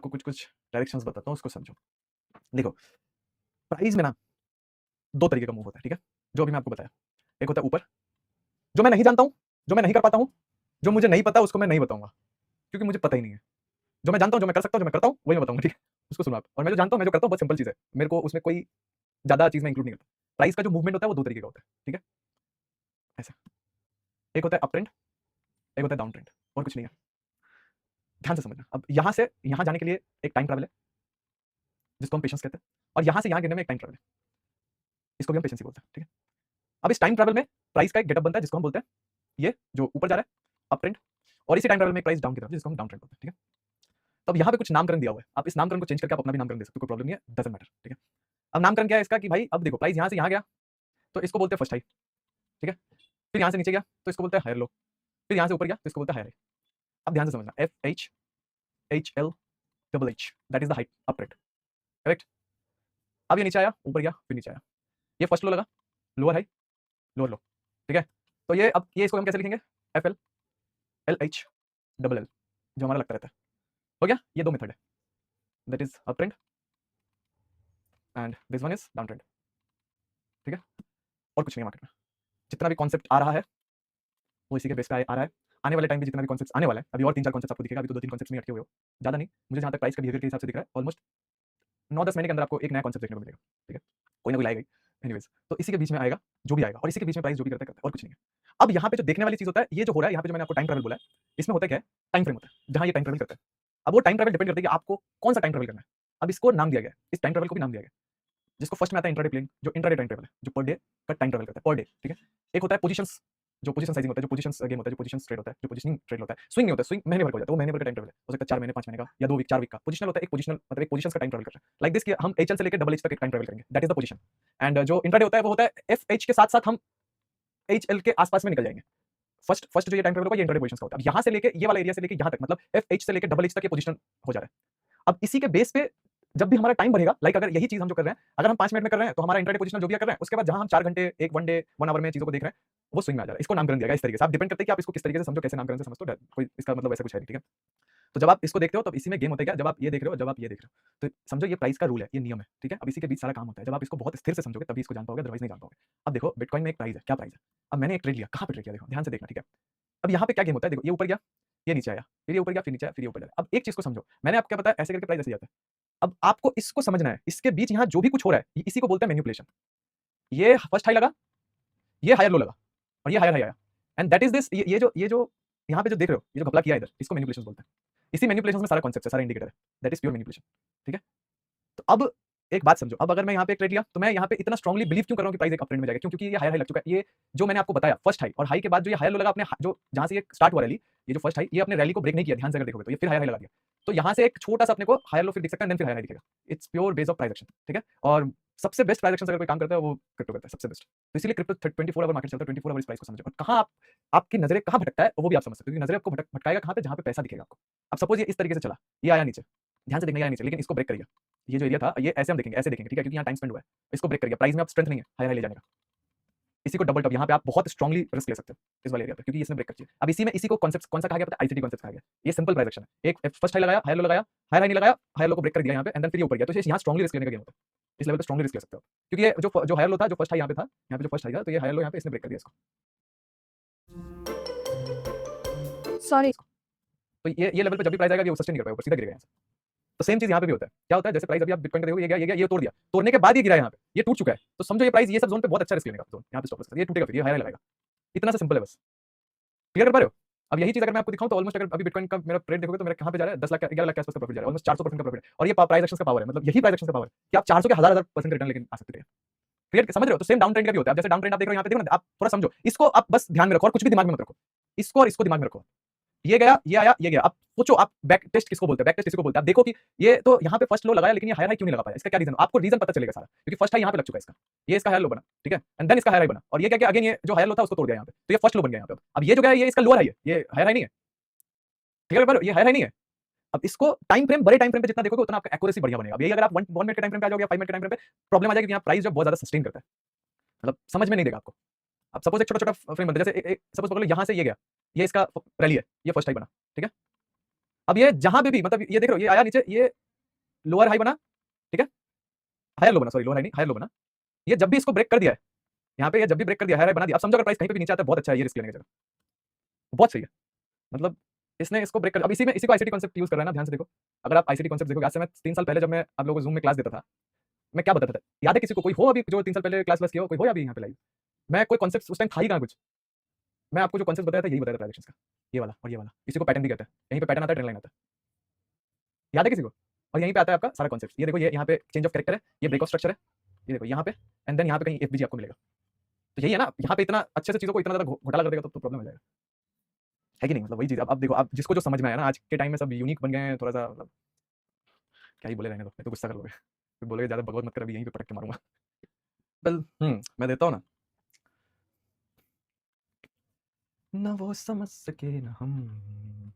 आपको कुछ डायरेक्शंस बताता हूँ, उसको समझो। देखो, प्राइस में ना 2 तरीके का मूव होता है, ठीक है? जो अभी मैं आपको बताया। एक होता है ऊपर, जो मैं नहीं जानता हूँ, जो मैं नहीं कर पाता हूँ, जो मुझे नहीं पता उसको मैं नहीं बताऊँगा, क्योंकि मुझे पता ही नहीं है। जो मैं जानता हूँ, जो मैं कर सकता हूँ, जो मैं करता हूँ, वही मैं बताऊँगा, ठीक है? उसको सुनो आप। और मैं जो जानता हूँ, मैं जो करता हूँ, बहुत सिंपल चीज़ है। मेरे को उसमें कोई ज़्यादा चीज़ मैं इंक्लूड नहीं करता। प्राइस का जो मूवमेंट होता है, वो 2 तरीके का होता है, ठीक है? ऐसा। एक होता है अप ट्रेंड, एक होता है डाउन ट्रेंड, और कुछ नहीं है। ध्यान से समझना। अब यहाँ से यहाँ जाने के लिए एक टाइम ट्रैवल है, जिसको हम पेशेंस कहते हैं, और यहाँ से यहाँ गिरने में एक टाइम ट्रैवल है, इसको भी हम पेशेंस ही बोलते हैं, ठीक है? अब इस टाइम ट्रैवल में प्राइस का एक गेटअप बनता है, जिसको हम बोलते हैं ये जो ऊपर जा रहा है, अप ट्रेंड, और इसी टाइम ट्रैवल में एक प्राइस डाउन की तरफ, जिसको हम डाउन ट्रेंड बोलते हैं, ठीक है? तो अब यहाँ पे कुछ नामकरण दिया हुआ है, आप इस नामकरण को चेंज करके आप अपना भी नामकरण दे सकते हो, कोई प्रॉब्लम नहीं है, डजंट मैटर, ठीक है? अब नामकरण क्या है इसका कि भाई अब देखो प्राइस यहाँ से यहाँ गया, तो इसको बोलते हैं फर्स्ट हाई, ठीक है? फिर यहाँ से नीचे गया, तो इसको बोलते हैं हायर लो, फिर यहाँ से ऊपर गया, तो इसको बोलते हैं हायर हाई। अब ध्यान से समझना, FHHL double H, that is the height up trend, correct? अब ये नीचे आया, ऊपर गया, फिर नीचे आया, ये फर्स्ट लो लगा, लोअर हाई, लोअर लो, ठीक है? तो ये अब ये इसको हम कैसे लिखेंगे? FLLH डबल एल, जो हमारा लगता रहता है। हो गया? ये 2 मेथड है, that is up trend and this one is down trend, ठीक है? और कुछ नहीं है मार्केट में। जितना भी कॉन्सेप्ट आ रहा है, वो इसी के बेस पे आ रहा है। आने वाले टाइम पे जितना भी कॉन्सेप्ट्स आने वाला है, अभी और 3-4 कॉन्सेप्ट्स आपको दिखेगा, अभी तो 2-3 कॉन्सेप्ट्स में अटके हुए हो, ज़्यादा नहीं। मुझे जहाँ तक प्राइस का बिहेवियर के हिसाब से दिख रहा है, ऑलमोस्ट 9-10 महीने के अंदर आपको एक नया कॉन्सेप्ट देखने को मिलेगा, ठीक है? कोई ना कोई आएगा ही। एनीवेज़, तो इसी के बीच में आएगा, जो भी आएगा, और इसी के बीच में प्राइस जो भी करता है, और कुछ नहीं है। अब यहाँ पे जो देखने वाली चीज़ होता है, ये जो हो रहा है, यहाँ पे जो मैंने आपको टाइम ट्रैवल बोला है, इसमें होता क्या है? टाइम फ्रेम होता है, जहाँ ये टाइम ट्रैवल करता है। अब वो टाइम ट्रैवल डिपेंड करता है कि आपको कौन-सा टाइम ट्रैवल करना है। अब इसको नाम दिया गया है, इस टाइम ट्रैवल को भी नाम दिया गया है, जिसको फर्स्ट में आता है इंट्राडे प्लेइंग, जो इंट्राडे टाइम ट्रैवल है, जो पर डे का टाइम ट्रैवल करता है, पर डे, ठीक है? एक होता है पोजीशंस, जो पोजीशन साइजिंग होता है, जो पोजीशंस गेम होता है, जो पोजीशंस ट्रेड होता है, जो पोजीशनिंग ट्रेड होता है। स्विंग नहीं होता है, स्विंग महीने भर का हो जाता है, वो महीने भर का टाइम ट्रैवल है। हो सकता है 4 महीने, 5 महीने का, या 2 वीक, 4 वीक का। पोजीशनल होता है, एक पोजीशनल मतलब एक पोजीशंस का टाइम ट्रैवल कर रहा है। लाइक दिस कि हम एचएल से लेकर डबल एच तक एक टाइम ट्रैवल करेंगे, that is the position. And जो इंट्राडे होता है, वो होता है एफएच के साथ-साथ हम एचएल के आस-पास में निकल जाएंगे। फर्स्ट जो ये टाइम ट्रैवल होगा, ये इंट्राडे पोजीशंस का होता है। अब यहाँ से लेके ये वाला एरिया से लेके यहाँ तक, मतलब एफएच से लेके डबल एच तक ये पोजीशन हो जा रहा है। अब इसी के बेस पे जब भी हमारा टाइम बढ़ेगा, लाइक अगर यही चीज हम जो कर रहे हैं, अगर हम 5 मिनट में कर रहे हैं, तो हमारा इंट्राडे पोजीशनल जो भी कर रहे हैं, उसके बाद जहां हम 4 घंटे, एक वन डे, 1 आवर में चीजों को देख रहे हैं, वो स्विंग में आ जा रहा है। इसको नामकरण दिया गया इस तरीके से। आप डिपेंड करते हैं कि आप इसको किस तरीके से समझो, कैसे नामकरण से समझते हो, कोई इसका मतलब वैसा कुछ है नहीं, ठीक है? तो जब आप इसको देखते हो, तब इसी में गेम होता है क्या? जब आप ये देख रहे हो, जब आप ये देख रहे हो, तो समझो ये प्राइस का रूल है, ये नियम है, ठीक है? अब इसी के बीच सारा काम होता है। जब आप इसको बहुत स्थिर से समझोगे, तभी इसको जान पाओगे, अदरवाइज नहीं जान पाओगे। अब देखो, बिटकॉइन में एक प्राइस है, क्या प्राइस है? अब मैंने एक ट्रेड लिया, कहाँ पे ट्रेड किया? देखो, ध्यान से देखना, ठीक है? अब यहाँ पे क्या गेम होता है? देखो, ये ऊपर गया, ये नीचे आया, फिर ये ऊपर गया, फिर नीचे आया, फिर ये ऊपर गया। अब एक चीज को समझो, मैंने आपको क्या बताया, ऐसे करके प्राइस ऐसे जाता है। अब आपको इसको समझना है, इसके बीच यहाँ जो भी कुछ हो रहा है, इसी को बोलते हैं मैनिपुलेशन। ये फर्स्ट हाई लगा, ये हायर लो लगा, और ये हायर हाई आया, एंड दैट इज दिस। ये जो यहाँ पे जो देख रहे हो, ये जो घपला किया है इधर, इसको मैनिपुलेशन बोलते हैं। इसी मैनिपुलेशन में सारा कॉन्सेप्ट है, सारा इंडिकेटर है, दैट इज प्योर मैनिपुलेशन, ठीक है? तो अब एक बात समझो, अब अगर मैं यहाँ पे एक ट्रेड लिया, तो मैं यहाँ पे इतना स्ट्रांगली बिलीव क्यों कर रहा हूँ कि प्राइस एक अपट्रेंड में जाएगा? क्योंकि ये हायर हाई लग चुका है। ये जो मैंने आपको बताया, फर्स्ट हाई और हाई के बाद जो ये हायर लो लगा, अपने जो जहां से ये स्टार्ट हुआ रैली, ये जो फर्स्ट हाई, ये अपने रैली को ब्रेक नहीं किया, ध्यान से अगर देखोगे तो ये फिर हायर हाई लगा दिया। तो यहाँ से एक छोटा सा अपने को हायर लो फिर दिख सकता है, देन फिर हायर हाई दिखेगा। It's pure base of price action, ठीक है? और सबसे बेस्ट प्राइस एक्शन अगर कोई काम करता है, वो क्रिप्टो करता है, सबसे बेस्ट। तो इसीलिए क्रिप्टो 24 आवर मार्केट चलता है, 24 आवर इस प्राइस को समझो, और कहाँ आपकी नजरें कहाँ भटकता है, वो भी आप समझ सकते हो, क्योंकि नजरें आपको भटकाएगा कहाँ पे? जहाँ पे पैसा दिखेगा आपको। अब सपोज ये इस तरीके से चला, ये आया नीचे, ध्यान से देखना, ये आया नीचे, लेकिन इसको ब्रेक करेगा। ये जो एरिया था, ये ऐसे हम देखेंगे, ऐसे देखेंगे, ठीक है? क्योंकि यहाँ टाइम स्पेंड हुआ है। इसको ब्रेक करेगा, प्राइस में अब स्ट्रेंथ नहीं है हाई हाई ले जाने का। इसी को डबल टॉप, यहाँ पे आप बहुत स्ट्रांगली रिस्क ले सकते हो इस वाले एरिया पे, क्योंकि इसने ब्रेक कर दिया। अब इसी में इसी को कॉन्सेप्ट कौन सा कहा गया पता है? आईसीटी कॉन्सेप्ट कहा गया। ये सिंपल प्राइस एक्शन है। एक फर्स्ट हाई लगाया, हाई लो लगाया, हाई हाई नहीं लगाया, हाई लो को ब्रेक कर दिया यहाँ पे, एंड देन फिर ये ऊपर गया, तो यहाँ स्ट्रांगली रिस्क लेने का गेम होता है। इस लेवल पे स्ट्रांगली रिस्क ले सकते हो, क्योंकि ये जो हाई लो था, जो फर्स्ट हाई यहाँ पे था, यहाँ पे जो फर्स्ट हाई था, तो ये हाई लो यहाँ पे इसने ब्रेक कर दिया इसको। सॉरी। तो ये लेवल पे जब भी प्राइस आएगा, ये सस्टेन नहीं कर पाएगा, सीधा गिरेगा यहाँ से। तो सेम चीज यहाँ पे भी होता है। क्या होता है? जैसे प्राइस अभी आप बिटकॉइन का देखोगे, ये गया, ये तोड़ दिया, तोड़ने के बाद ये गिरा यहाँ पे, ये टूट चुका है, तो समझो ये प्राइस ये सब जोन पे बहुत अच्छा रिस्क लेने का जोन, यहाँ पे स्टॉप लॉस, ये टूटेगा, फिर ये हाई लगाएगा। इतना सा सिंपल है बस। क्लियर कर पा रहे हो? अब यही चीज अगर मैं आपको दिखाऊं, तो ऑलमोस्ट अगर अभी बिटकॉइन का मेरा ट्रेड देखोगे, तो मेरा कहां पे जा रहा है? 10 लाख 11 लाख के आसपास का प्रॉफिट जा रहा है, ऑलमोस्ट 400% का प्रॉफिट है। और ये प्राइस एक्शन का पावर है, मतलब यही प्राइस एक्शन का पावर है कि आप 400 के हजार% रिटर्न लेके आ सकते हैं। क्लियर समझ रहे हो? तो सेम डाउन ट्रेंड का भी होता है। अब जैसे डाउन ट्रेंड आप देख रहे हो, यहाँ पे देखो ना, आप थोड़ा समझो इसको, आप बस ध्यान में रखो और कुछ भी दिमाग में मत रखो। इसको और इसको दिमाग में रखो। ये गया, ये आया, ये गया। अब सोचो, आप बैक टेस्ट किसको बोलते हैं? बैक टेस्ट किसको बोलते हैं? आप देखो कि ये तो यहाँ पे फर्स्ट लो लगाया, लेकिन ये हायर हाई क्यों नहीं लगा पाया? इसका क्या रीजन? आपको रीजन पता चलेगा सारा, क्योंकि फर्स्ट हाई यहाँ पे लग चुका है इसका, ये इसका हायर लो बना, ठीक है? एंड देन इसका हायर हाई बना, और ये क्या अगेन ये जो हायर लो था उसको तोड़ दिया यहाँ पे, तो ये फर्स्ट लो बन गया यहाँ पे। अब ये जो गया, ये इसका लोअर हाई है, ये हायर हाई नहीं है। क्लियर कर, ये हायर हाई नहीं है। अब इसको टाइम फ्रेम, बड़े टाइम फ्रेम पे जितना देखोगे, उतना आपका एक्यूरेसी बढ़िया बनेगा। अब यही अगर आप 1 मिनट के टाइम फ्रेम पे आ जाओगे, 5 मिनट के टाइम फ्रेम पे, प्रॉब्लम आ जाएगी कि यहाँ प्राइस जो बहुत ज्यादा सस्टेन करता है, मतलब समझ में नहीं देगा आपको। अब सपोज एक छोटा छोटा फ्रेम बनता है, जैसे सपोज पकड़ लो, यहाँ से ये गया, ये इसका रैली है, ये फर्स्ट हाई बना, ठीक है? अब ये जहां पे भी मतलब ये देख रहे हो, ये आया नीचे, ये लोअर हाई बना, ठीक है, हायर लो बना, सॉरी लोअर हाई नहीं, हायर लो बना। ये जब भी इसको ब्रेक कर दिया है, यहाँ पे ये जब भी ब्रेक कर दिया, हायर हाई बना दिया, अब समझो अगर प्राइस कहीं पे भी नीचे आता है, बहुत अच्छा है ये रिस्क लेने की जगह, बहुत सही है। मतलब इसने इसको ब्रेक कर, अब इसी को आईसीटी कॉन्सेप्ट यूज कर रहा है ना, ध्यान से देखो। अगर आप आईसीटी कॉन्सेप्ट देखोगे, आज से मैं 3 साल पहले जब मैं आप लोगों को जूम में क्लास देता था, मैं क्या बताता था, याद है किसी को? कोई हो अभी जो 3 साल पहले क्लास किया हो, कोई हो अभी यहाँ पे लाइव? मैं कोई कॉन्सेप्ट उस टाइम था ही कहाँ कुछ। मैं आपको जो कॉन्सेप्ट बताया था, यही बताया था ट्रांजेक्शंस का, ये वाला और ये वाला। इसी को पैटर्न भी कहते हैं, यहीं पे पैटर्न आता है, ट्रेंड लाइन आता है, याद है किसी को? और यहीं पे आता है आपका सारा कॉन्सेप्ट। ये देखो, ये यहाँ पे चेंज ऑफ कैरेक्टर है, ये ब्रेक ऑफ स्ट्रक्चर है, ये देखो यहाँ पे, एंड देन यहाँ पे कहीं एफबीजी आपको मिलेगा। तो यही है ना, यहाँ पे इतना अच्छे से चीजों को इतना ज्यादा घोटाला कर देगा तो प्रॉब्लम हो जाएगा, है कि नहीं? मतलब वही चीज। अब देखो, आप जिसको जो समझ में आया ना, आज के टाइम में सब यूनिक बन गए हैं, थोड़ा सा मतलब क्या ही बोले, रहने दो, नहीं तो गुस्सा कर लोगे, फिर बोलोगे ज्यादा बकवास मत कर, अभी यहीं पे पटक के मारूंगा। वेल मैं देता हूँ ना, ना वो समझ सके ना हम।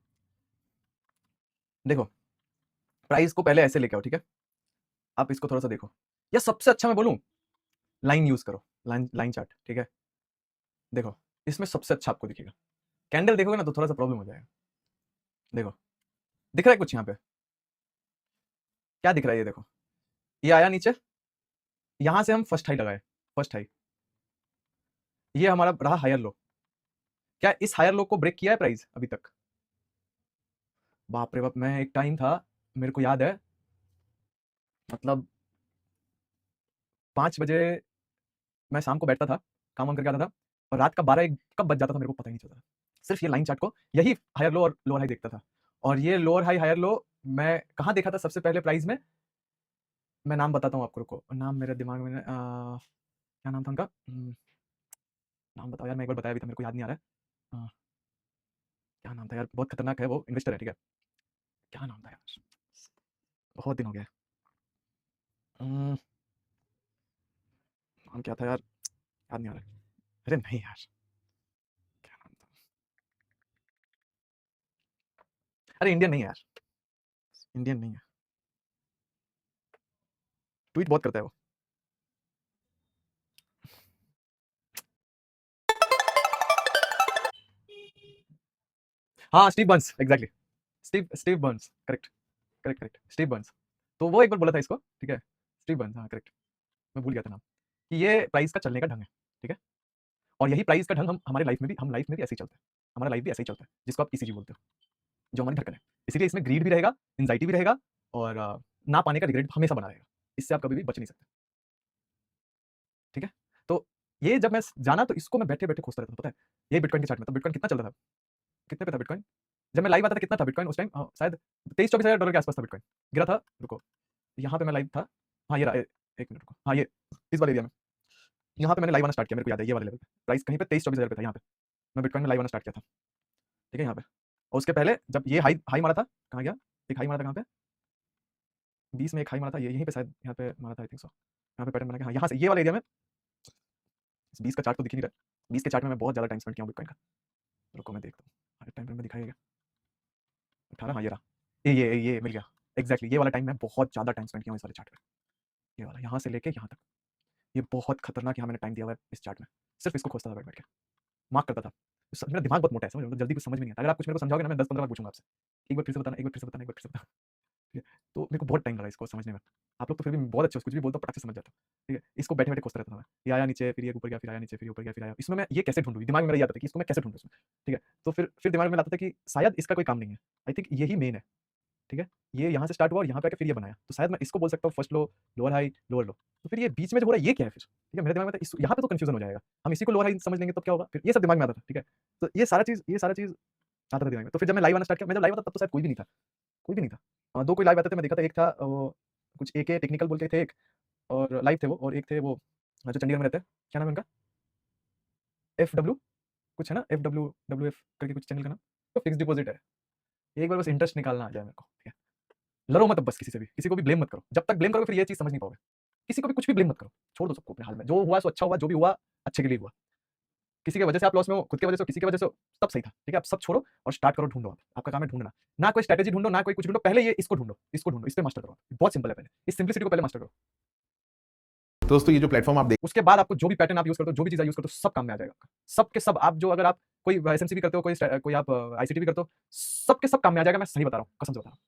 देखो, प्राइस को पहले ऐसे लेके आओ, ठीक है? आप इसको थोड़ा सा देखो, या सबसे अच्छा मैं बोलूं, लाइन यूज करो, लाइन चार्ट, ठीक है? देखो, इसमें सबसे अच्छा आपको दिखेगा। कैंडल देखोगे ना तो थोड़ा सा प्रॉब्लम हो जाएगा। देखो, दिख रहा है कुछ यहाँ पे? क्या दिख रहा है? ये देखो, ये आया नीचे, यहां से हम फर्स्ट हाई लगाए, फर्स्ट हाई, ये हमारा रहा हायर लो। क्या इस हायर लो को ब्रेक किया है प्राइस अभी तक? बाप रे बाप, मैं एक टाइम था, मेरे को याद है, मतलब 5 बजे मैं शाम को बैठता था, काम वाम करके आता था, और रात का 12-1 कब बज जाता था मेरे को पता ही नहीं चलता था। सिर्फ ये लाइन चार्ट को, यही हायर लो और लोअर हाई देखता था। और ये लोअर हाई हायर लो मैं कहाँ देखा था सबसे पहले प्राइस में? मैं नाम बताता हूँ आपको, रुको, नाम मेरे दिमाग में क्या नाम था उनका? नाम बताओ यार, मैं एक बार बताया भी था, मेरे को याद नहीं आ रहा है। क्या नाम था यार? बहुत खतरनाक है, वो इन्वेस्टर है, ठीक है? क्या नाम था यार? बहुत दिन हो गया है। नाम क्या था यार? याद नहीं आ रहा है। अरे नहीं यार, क्या नाम था? अरे इंडियन नहीं है यार, इंडियन नहीं है, ट्वीट बहुत करता है वो। हाँ, Steve Burns, exactly, Steve Burns, correct, correct, correct, Steve Burns. तो वो एक बार बोला था इसको, ठीक है? स्टीव बर्न्स, हाँ करेक्ट, मैं भूल गया था नाम। कि ये प्राइस का चलने का ढंग है, ठीक है? और यही प्राइस का ढंग हम हमारे लाइफ में भी, हम लाइफ में भी ऐसे ही चलता है, हमारा लाइफ भी ऐसे ही चलता है, जिसको आप ईसीजी बोलते हो, जो हमारी धड़कन है। इसीलिए इसमें ग्रीड भी रहेगा, एंजाइटी भी रहेगा, और ना पाने का रिग्रेट हमेशा बना रहेगा। इससे आप कभी भी बच नहीं सकते, ठीक है? तो ये जब मैं जाना तो इसको मैं बैठे-बैठे खोजता रहता था, पता है? ये बिटकॉइन के चार्ट में, तो बिटकॉइन कितना चल रहा था? कितने पे था बिटकॉइन? जब मैं लाइव आता था कितना था बिटकॉइन उस टाइम? शायद 23-24 हज़ार डॉलर के आसपास था बिटकॉइन। गिरा था, रुको, यहाँ पे मैं लाइव था। हाँ, ये रहा, 1 मिनट रुको। हाँ, ये इस वाले एरिया में। यहाँ पे मैंने लाइव आना स्टार्ट किया, मेरे को याद है, ये वाले लेवल पे। प्राइस कहीं पे 23-24 हज़ार पे था यहाँ पे। मैं बिटकॉइन में लाइव आना स्टार्ट किया था, ठीक है, यहाँ पे। और उसके पहले जब ये हाई हाई मारा था, कहाँ गया? एक हाई मारा था कहाँ पे? 20 में एक हाई मारा था, ये यहीं पे शायद यहाँ पे मारा था, आई थिंक सो। यहाँ पे पैटर्न बना के, हाँ, यहाँ से ये वाले एरिया में। 20 का चार्ट तो दिख ही नहीं रहा। 20 के चार्ट में मैं बहुत ज़्यादा टाइम स्पेंड किया हूँ बिटकॉइन का। रुको मैं देखता हूँ, अरे टाइम फ्रेम में दिखाई देगा। 18, हाँ, ये रहा। ये मिल गया। एग्ज़ैक्टली ये वाला टाइम मैं बहुत ज़्यादा टाइम स्पेंड किया हूँ इस वाले चार्ट पे। ये वाला, यहाँ से लेके यहाँ तक। ये बहुत खतरनाक यहाँ मैंने टाइम दिया हुआ है इस चार्ट में। सिर्फ इसको खोजता था बैठ-बैठ के। मार्क करता था। मेरा दिमाग बहुत मोटा है, समझ रहे हो? जल्दी कुछ समझ में नहीं आता। अगर आप कुछ मेरे को समझाओगे ना, मैं 10-15 बार पूछूँगा आपसे। एक बार फिर से बताना, एक बार फिर से बताना, एक बार फिर से बताना। ठीक है? तो मेरे को बहुत टाइम लगा इसको समझने में। आप लोग तो फिर भी बहुत अच्छे हो, कुछ भी बोलता हूँ पटक से समझ जाते हो। ठीक है? इसको बैठे-बैठे खोजता रहता था मैं। ये आया नीचे, फिर ये ऊपर गया, फिर आया नीचे, फिर ये ऊपर गया, फिर आया। इसमें मैं ये कैसे ढूँढूँ? दिमाग में मेरा ये आता था कि इसको मैं कैसे ढूँढूँ इसमें? ठीक है? तो फिर दिमाग में आता था कि शायद इसका कोई काम नहीं है। आई थिंक यही मेन है। ठीक है? ये यहाँ से स्टार्ट हुआ और यहाँ पे आके फिर ये बनाया। तो शायद मैं इसको बोल सकता हूँ first low, lower high, lower लो। तो फिर ये बीच में जो हो रहा है ये क्या है फिर? ठीक है? मेरे दिमाग में था यहाँ पे तो कन्फ्यूज़न हो जाएगा। हम इसी को लोअर हाई समझ लेंगे तब क्या होगा? फिर ये सब दिमाग में आता था। ठीक है? तो ये सारा चीज़ आता था दिमाग में। तो फिर जब मैं लाइव आना स्टार्ट किया, मैं जब लाइव आता तब तो शायद कोई भी नहीं था। कोई भी नहीं था। 2 कोई लाइव आते थे, मैं देखा था, एक था वो कुछ एके टेक्निकल बोल के थे एक, और लाइव थे वो, और एक थे वो जो चंडीगढ़ में रहते हैं, क्या नाम है उनका? एफडब्ल्यू कुछ है ना? एफडब्ल्यूएफ करके कुछ चैनल का नाम। तो फिक्स्ड डिपॉज़िट है। एक बार बस इंटरेस्ट निकालना आ जाए मेरे को, ठीक है? लड़ो मत अब बस किसी से भी, किसी को भी ब्लेम मत करो। जब तक ब्लेम करोगे फिर ये चीज़ समझ नहीं पाओगे। किसी को भी कुछ भी ब्लेम मत करो। छोड़ दो सबको अपने हाल में। जो हुआ सो अच्छा हुआ, जो भी हुआ अच्छे के लिए हुआ। किसी की वजह से आप लॉस में हो, खुद की वजह से हो, किसी की वजह से हो, सब सही था। ठीक है? आप सब छोड़ो और स्टार्ट करो, ढूँढो आप। आपका काम है ढूँढना। ना कोई स्ट्रैटेजी ढूँढो, ना कोई कुछ ढूँढो, पहले ये इसको ढूँढो, इस पे मास्टर करो। बहुत सिंपल है पहले। इस सिम्प्लिसिटी को पहले मास्टर करो। दोस्तों ये जो प्लेटफॉर्म आप देख उसके बाद आपको जो भी पैटर्न आप यूज करते हो, जो भी चीज यूज करते हो, सब काम में आ जाएगा आपका। सब के सब आप जो अगर आप कोई एसएमसी भी करते हो, कोई आप आईसीटी भी करते हो, सब के सब काम में आ जाएगा। मैं सही बता रहा हूँ, कसम से बता रहा हूँ,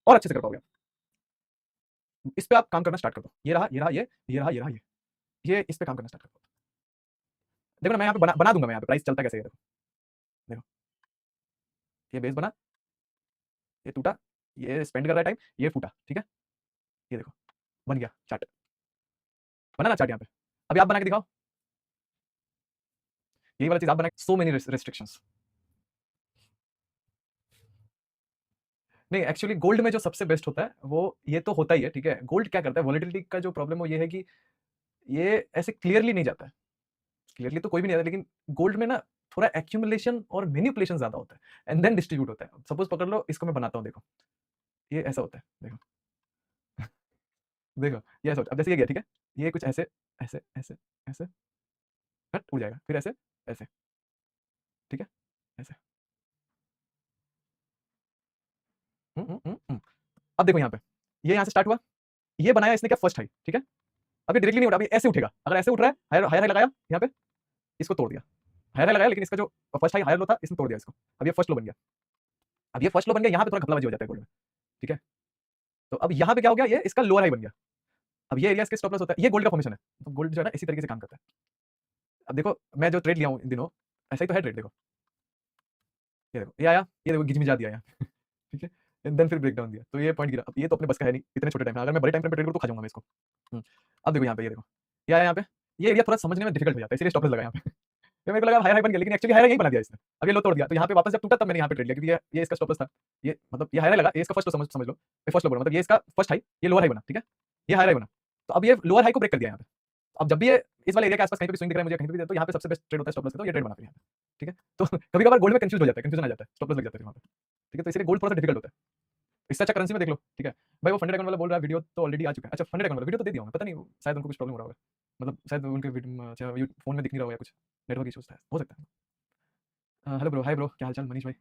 और अच्छे से कर पाओगे आप। इस पे आप काम करना स्टार्ट कर दो। ये रहा, ये रहा, ये रहा, ये रहा, ये इस पे काम करना स्टार्ट कर दो। देखो ना, मैं यहाँ पे बना दूंगा। मैं यहाँ पे प्राइस चलता कैसे है, देखो देखो, ये बेस बना, ये टूटा, ये स्पेंड कर रहा है टाइम, ये फूटा, ठीक है। ये देखो बन गया चार्ट, बना ना चार्ट यहाँ पे। अभी आप बना के दिखाओ, यही वाला चीज आप बना, सो मेनी रेस्ट्रिक्शंस। नहीं, एक्चुअली गोल्ड में जो सबसे बेस्ट होता है वो ये तो होता ही है, ठीक है। गोल्ड क्या करता है, वॉलेटिलिटी का जो प्रॉब्लम वो ये है कि ये ऐसे क्लियरली नहीं जाता है। क्लियरली तो कोई भी नहीं आता, लेकिन गोल्ड में ना थोड़ा एक्यूमुलेशन और मैनिपुलेशन ज्यादा होता है, एंड देन डिस्ट्रीब्यूट होता है। सपोज पकड़ लो, इसको मैं बनाता हूँ, देखो ये ऐसा होता है, देखो देखो ये ऐसा होता है। अब जैसे ये गया, ठीक है, ये कुछ ऐसे ऐसे ऐसे ऐसे हट उड़ जाएगा, फिर ऐसे ऐसे, ठीक है, ऐसे। अब देखो यहाँ पे, ये यहाँ से स्टार्ट हुआ, ये बनाया इसने क्या, फर्स्ट हाई, ठीक है। अभी डायरेक्टली नहीं उठा, अभी ऐसे उठेगा। अगर ऐसे उठ रहा है, हायर हायर हाई लगाया यहाँ पे, इसको तोड़ दिया। हायर हाई लगाया, लेकिन इसका जो फर्स्ट हाई हायर लो था, इसने तोड़ दिया इसको। अब ये फर्स्ट लो बन गया। अब ये फर्स्ट लो बन गया, यहाँ पे थोड़ा घपलाबाजी हो जाता है गोल्ड में, ठीक है। तो अब यहाँ पे क्या हो गया, ये इसका लोअर हाई बन गया। अब ये एरिया इसके स्टॉप लॉस होता है, ये गोल्ड का फॉर्मेशन है। तो गोल्ड जो है ना इसी तरीके से काम करता है। अब देखो मैं जो ट्रेड लिया हूँ इन दिनों, ऐसा ही तो है ट्रेड, देखो ये देखो, ये आया, ये देखो गिजमिजा दिया यहाँ ठीक है, एंड देन फिर ब्रेक डाउन दिया, तो ये पॉइंट गिरा। अब ये तो अपने बस का है नहीं इतने छोटे टाइम में, अगर मैं बड़े टाइम पे ट्रेड करूँ तो खा जाऊंगा मैं इसको। अब देखो यहाँ पे, ये देखो ये आया यहाँ पे, ये एरिया थोड़ा समझने में डिफिकल्ट हो जाता है, इसलिए स्टॉप लॉस लगा यहाँ पे तो मेरे को लगा हाई हाई बन गया, लेकिन एक्चुअली हाई यही बना दिया इसने। अब ये लो तोड़ दिया, तो यहाँ पे वापस जब टूटा तब मैंने यहाँ पे ट्रेड लिया, क्योंकि ये इसका स्टॉप लॉस था। ये मतलब ये हाई हाई लगा, ये इसका फर्स्ट लो समझ लो, ये फर्स्ट लो बोला, मतलब ये इसका फर्स्ट हाई, ये लोअर हाई बना, ठीक है, ये हाई हाई बना। तो अब ये लोअर हाई को ब्रेक कर दिया यहाँ पे। अब जब भी ये इस वाले एरिया के आसपास कहीं पे भी स्विंग दिख रहा है मुझे, कहीं पे भी, तो यहाँ पे सबसे बेस्ट ट्रेड होता है स्टॉप लॉस का, तो ये ट्रेड बना फिर यहाँ पे, ठीक है। तो कभी कभार गोल्ड में कंफ्यूज हो जाता है, कंफ्यूजन आ जाता है, स्टॉप लॉस लग जाता है वहाँ पे, ठीक है। तो इसलिए गोल्ड थोड़ा सा डिफिकल्ट होता है। इससे अच्छा करेंसी में देख लो, ठीक है भाई। वो फंडेड अकाउंट वाला बोल रहा है वीडियो तो ऑलरेडी आ चुका है। अच्छा, फंडेड अकाउंट वाला वीडियो तो दे दिया हूं, पता नहीं शायद उनको कुछ प्रॉब्लम हो रहा होगा, मतलब शायद उनके अच्छा फोन में दिख नहीं रहा होगा, कुछ नेटवर्क इश्यूज था, हो सकता है। हेलो ब्रो, हाय ब्रो, क्या हालचाल, मनीष भाई।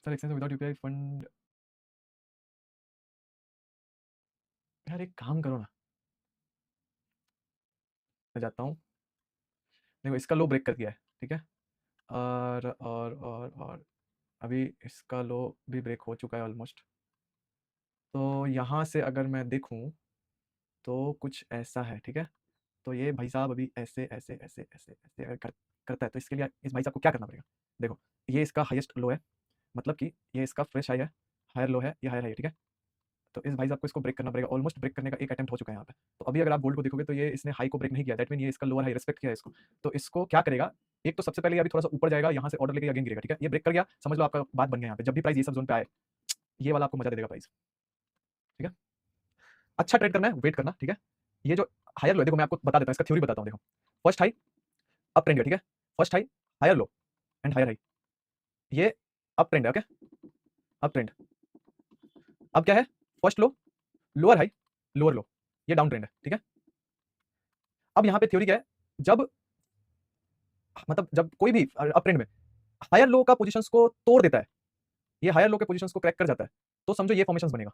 Sir exchange without UPI fund, यार एक काम करो ना, मैं जाता हूँ, देखो इसका लो ब्रेक कर दिया है, ठीक है। और अभी इसका लो भी ब्रेक हो चुका है ऑलमोस्ट। तो यहाँ से अगर मैं देखूँ तो कुछ ऐसा है, ठीक है। तो ये भाई साहब अभी ऐसे ऐसे ऐसे ऐसे ऐसे अगर करता है, तो इसके लिए इस भाई साहब को क्या करना पड़ेगा, देखो ये इसका हाईएस्ट लो है, मतलब कि ये इसका फ्रेश हाई है, हायर लो है, ये हायर हाई है, ठीक है। तो इस भाई साहब को इसको ब्रेक करना पड़ेगा। ऑलमोस्ट ब्रेक करने का एक अटेम्प्ट हो चुका है यहाँ पे। तो अभी अगर आप गोल्ड को देखोगे तो ये इसने हाई को ब्रेक नहीं किया, दैट मीन ये इसका लोअर हाई रिस्पेक्ट किया है इसको। तो इसको क्या करेगा, एक तो सबसे पहले ये अभी थोड़ा सा ऊपर जाएगा, यहाँ से ऑर्डर लेके अगेन गिरेगा, ठीक है। ये ब्रेक कर गया, समझ लो आपका बात बन गया यहाँ पे। जब भी प्राइस ये सब जोन पे आए, ये वाला आपको मजा दे देगा प्राइस, ठीक है। अच्छा ट्रेड करना है, वेट करना, ठीक है। ये जो हायर लो है, देखो मैं आपको बता देता हूँ, इसका थ्योरी बताता हूँ। देखो फर्स्ट हाई अप ट्रेंड है, ठीक है। First high higher low and higher high, ये अप ट्रेंड है, ओके, अप ट्रेंड। अब क्या है, first low, lower high, lower low, ये डाउन ट्रेंड है, ठीक है। अब यहाँ पे थ्योरी क्या है, जब मतलब जब कोई भी अप ट्रेंड में हायर लो का पोजीशंस को तोड़ देता है, ये हायर लो के पोजीशंस को क्रैक कर जाता है, तो समझो ये फॉर्मेशंस बनेगा।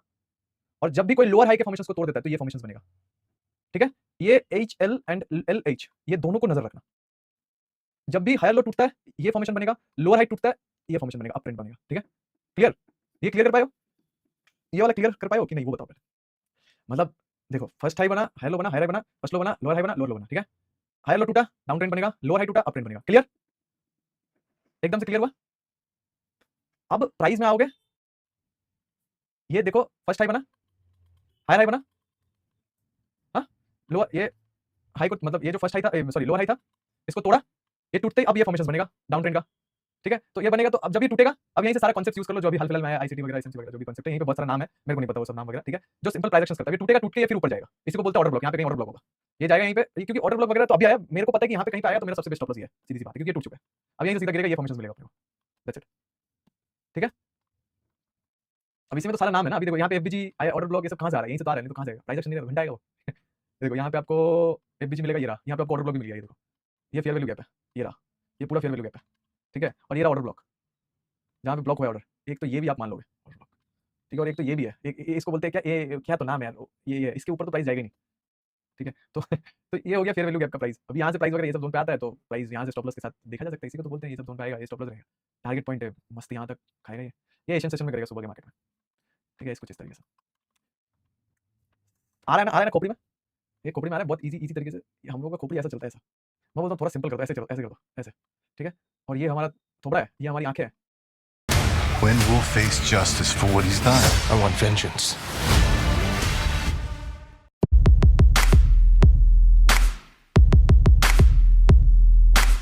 और जब भी कोई लोअर हाई के फॉर्मेशंस को तोड़ देता है, तो ये फॉर्मेशंस बनेगा, ठीक है। ये H L and L H, ये दोनों को नजर रखना। जब भी हायर लो टूटता है, ये फॉर्मेशन बनेगा, लोअर हाई टूटता है, ये फॉर्मेशन बनेगा, अप ट्रेंड बनेगा, ठीक है। क्लियर, ये क्लियर कर पाए हो, ये वाला क्लियर कर पाए हो कि नहीं, वो बताओ पहले। मतलब देखो फर्स्ट हाई बना, हायर लो बना, हायर हाई बना, फर्स्ट लो बना, लोअर हाई बना, लोअर लो बना, ठीक है। हायर लो टूटा, डाउन ट्रेंड बनेगा, लोअर हाई टूटा, अप ट्रेंड बनेगा। क्लियर, एकदम से क्लियर हुआ। अब प्राइस में आओगे, ये देखो फर्स्ट हाई बना, हायर हाई बना, हाँ, लोअर, ये हाई को मतलब ये जो फर्स्ट हाई था, सॉरी लोअर हाई था, इसको तोड़ा, ये टूटते ही अब ये फॉर्मेशन बनेगा डाउन ट्रेंड का, ठीक है। तो ये बनेगा, तो अब जब ये टूटेगा, अब यहीं से सारा कॉन्सेप्ट यूज कर लो जो अभी हाल फिलहाल में आया, आईसीटी वगैरह, एसएमसी वगैरह, जो भी कॉन्सेप्ट है, यहीं पे बहुत सारा नाम है, मेरे को नहीं पता वो सब नाम वगैरह, ठीक है। जो सिंपल प्राइस एक्शंस करता है, ये टूटेगा, टूट के ये फिर ऊपर जाएगा, इसी को बोलते हैं ऑर्डर ब्लॉक। यहाँ पे कहीं ऑर्डर ब्लॉक होगा, ये जाएगा यहीं पे, क्योंकि ऑर्डर ब्लॉक वगैरह तो अभी आया, मेरे को पता है कि यहाँ पे कहीं पे आया, तो मेरा सबसे बेस्ट स्टॉप लॉस ये है, सीधी सी बात है, क्योंकि ये टूट चुका है। अब यहीं से सीधा गिरेगा, ये फॉर्मेशन मिलेगा अपने को, दैट्स इट, ठीक है। अब इसी में तो सारा नाम है ना। अभी देखो यहाँ पे एफबीजी आया, ऑर्डर ब्लॉक, ये सब कहाँ से आ रहा है, यहीं से तो आ रहा है, नहीं तो कहाँ जाएगा, प्राइस एक्शन नहीं रहेगा, घंटा आएगा वो देखो यहाँ पे आपको एफबीजी मिलेगा, ये रहा, यहाँ पे आपको ऑर्डर ब्लॉक भी मिल गया, ये देखो, ये फेयर वैल्यू गैप है, ये रहा, ये पूरा फेयर वैल्यू गैप है, ठीक है। और ये रहा ऑर्डर ब्लॉक, जहाँ पे ब्लॉक हुआ ऑर्डर, एक तो ये भी आप मान लोगे ऑर्डर ब्लॉक, ठीक है, और एक तो ये भी है, इसको बोलते हैं क्या, ये क्या तो नाम है यार, ये इसके ऊपर तो प्राइस जाएगा ही नहीं, ठीक है। तो तो ये हो गया फेयर वैल्यू गैप का प्राइस। अभी यहाँ से प्राइस वगैरह ये सब जोन पे आता है तो प्राइस यहाँ से स्टॉप लॉस के साथ देखा जा सकता है, इसी को तो बोलते हैं ये सब जोन पे आएगा, ये स्टॉप लॉस रहेगा, टारगेट पॉइंट है, मस्त यहाँ तक खाएगा ये एशियन सेशन में करेगा सुबह के मार्केट में, ठीक है। इसको इस तरीके से आ रहा है ना खोपड़ी में, ये खोपड़ी में आ रहा है बहुत इजी तरीके से, हम लोगों का खोपड़ी ऐसा चलता है ऐसा, मैं बोलता हूँ थोड़ा सिंपल कर दो, ऐसे चलो, ऐसे कर दो, ऐसे, ठीक है। और ये हमारा थोबड़ा है, ये हमारी आंखें हैं। When will face justice for what he's done? I want vengeance.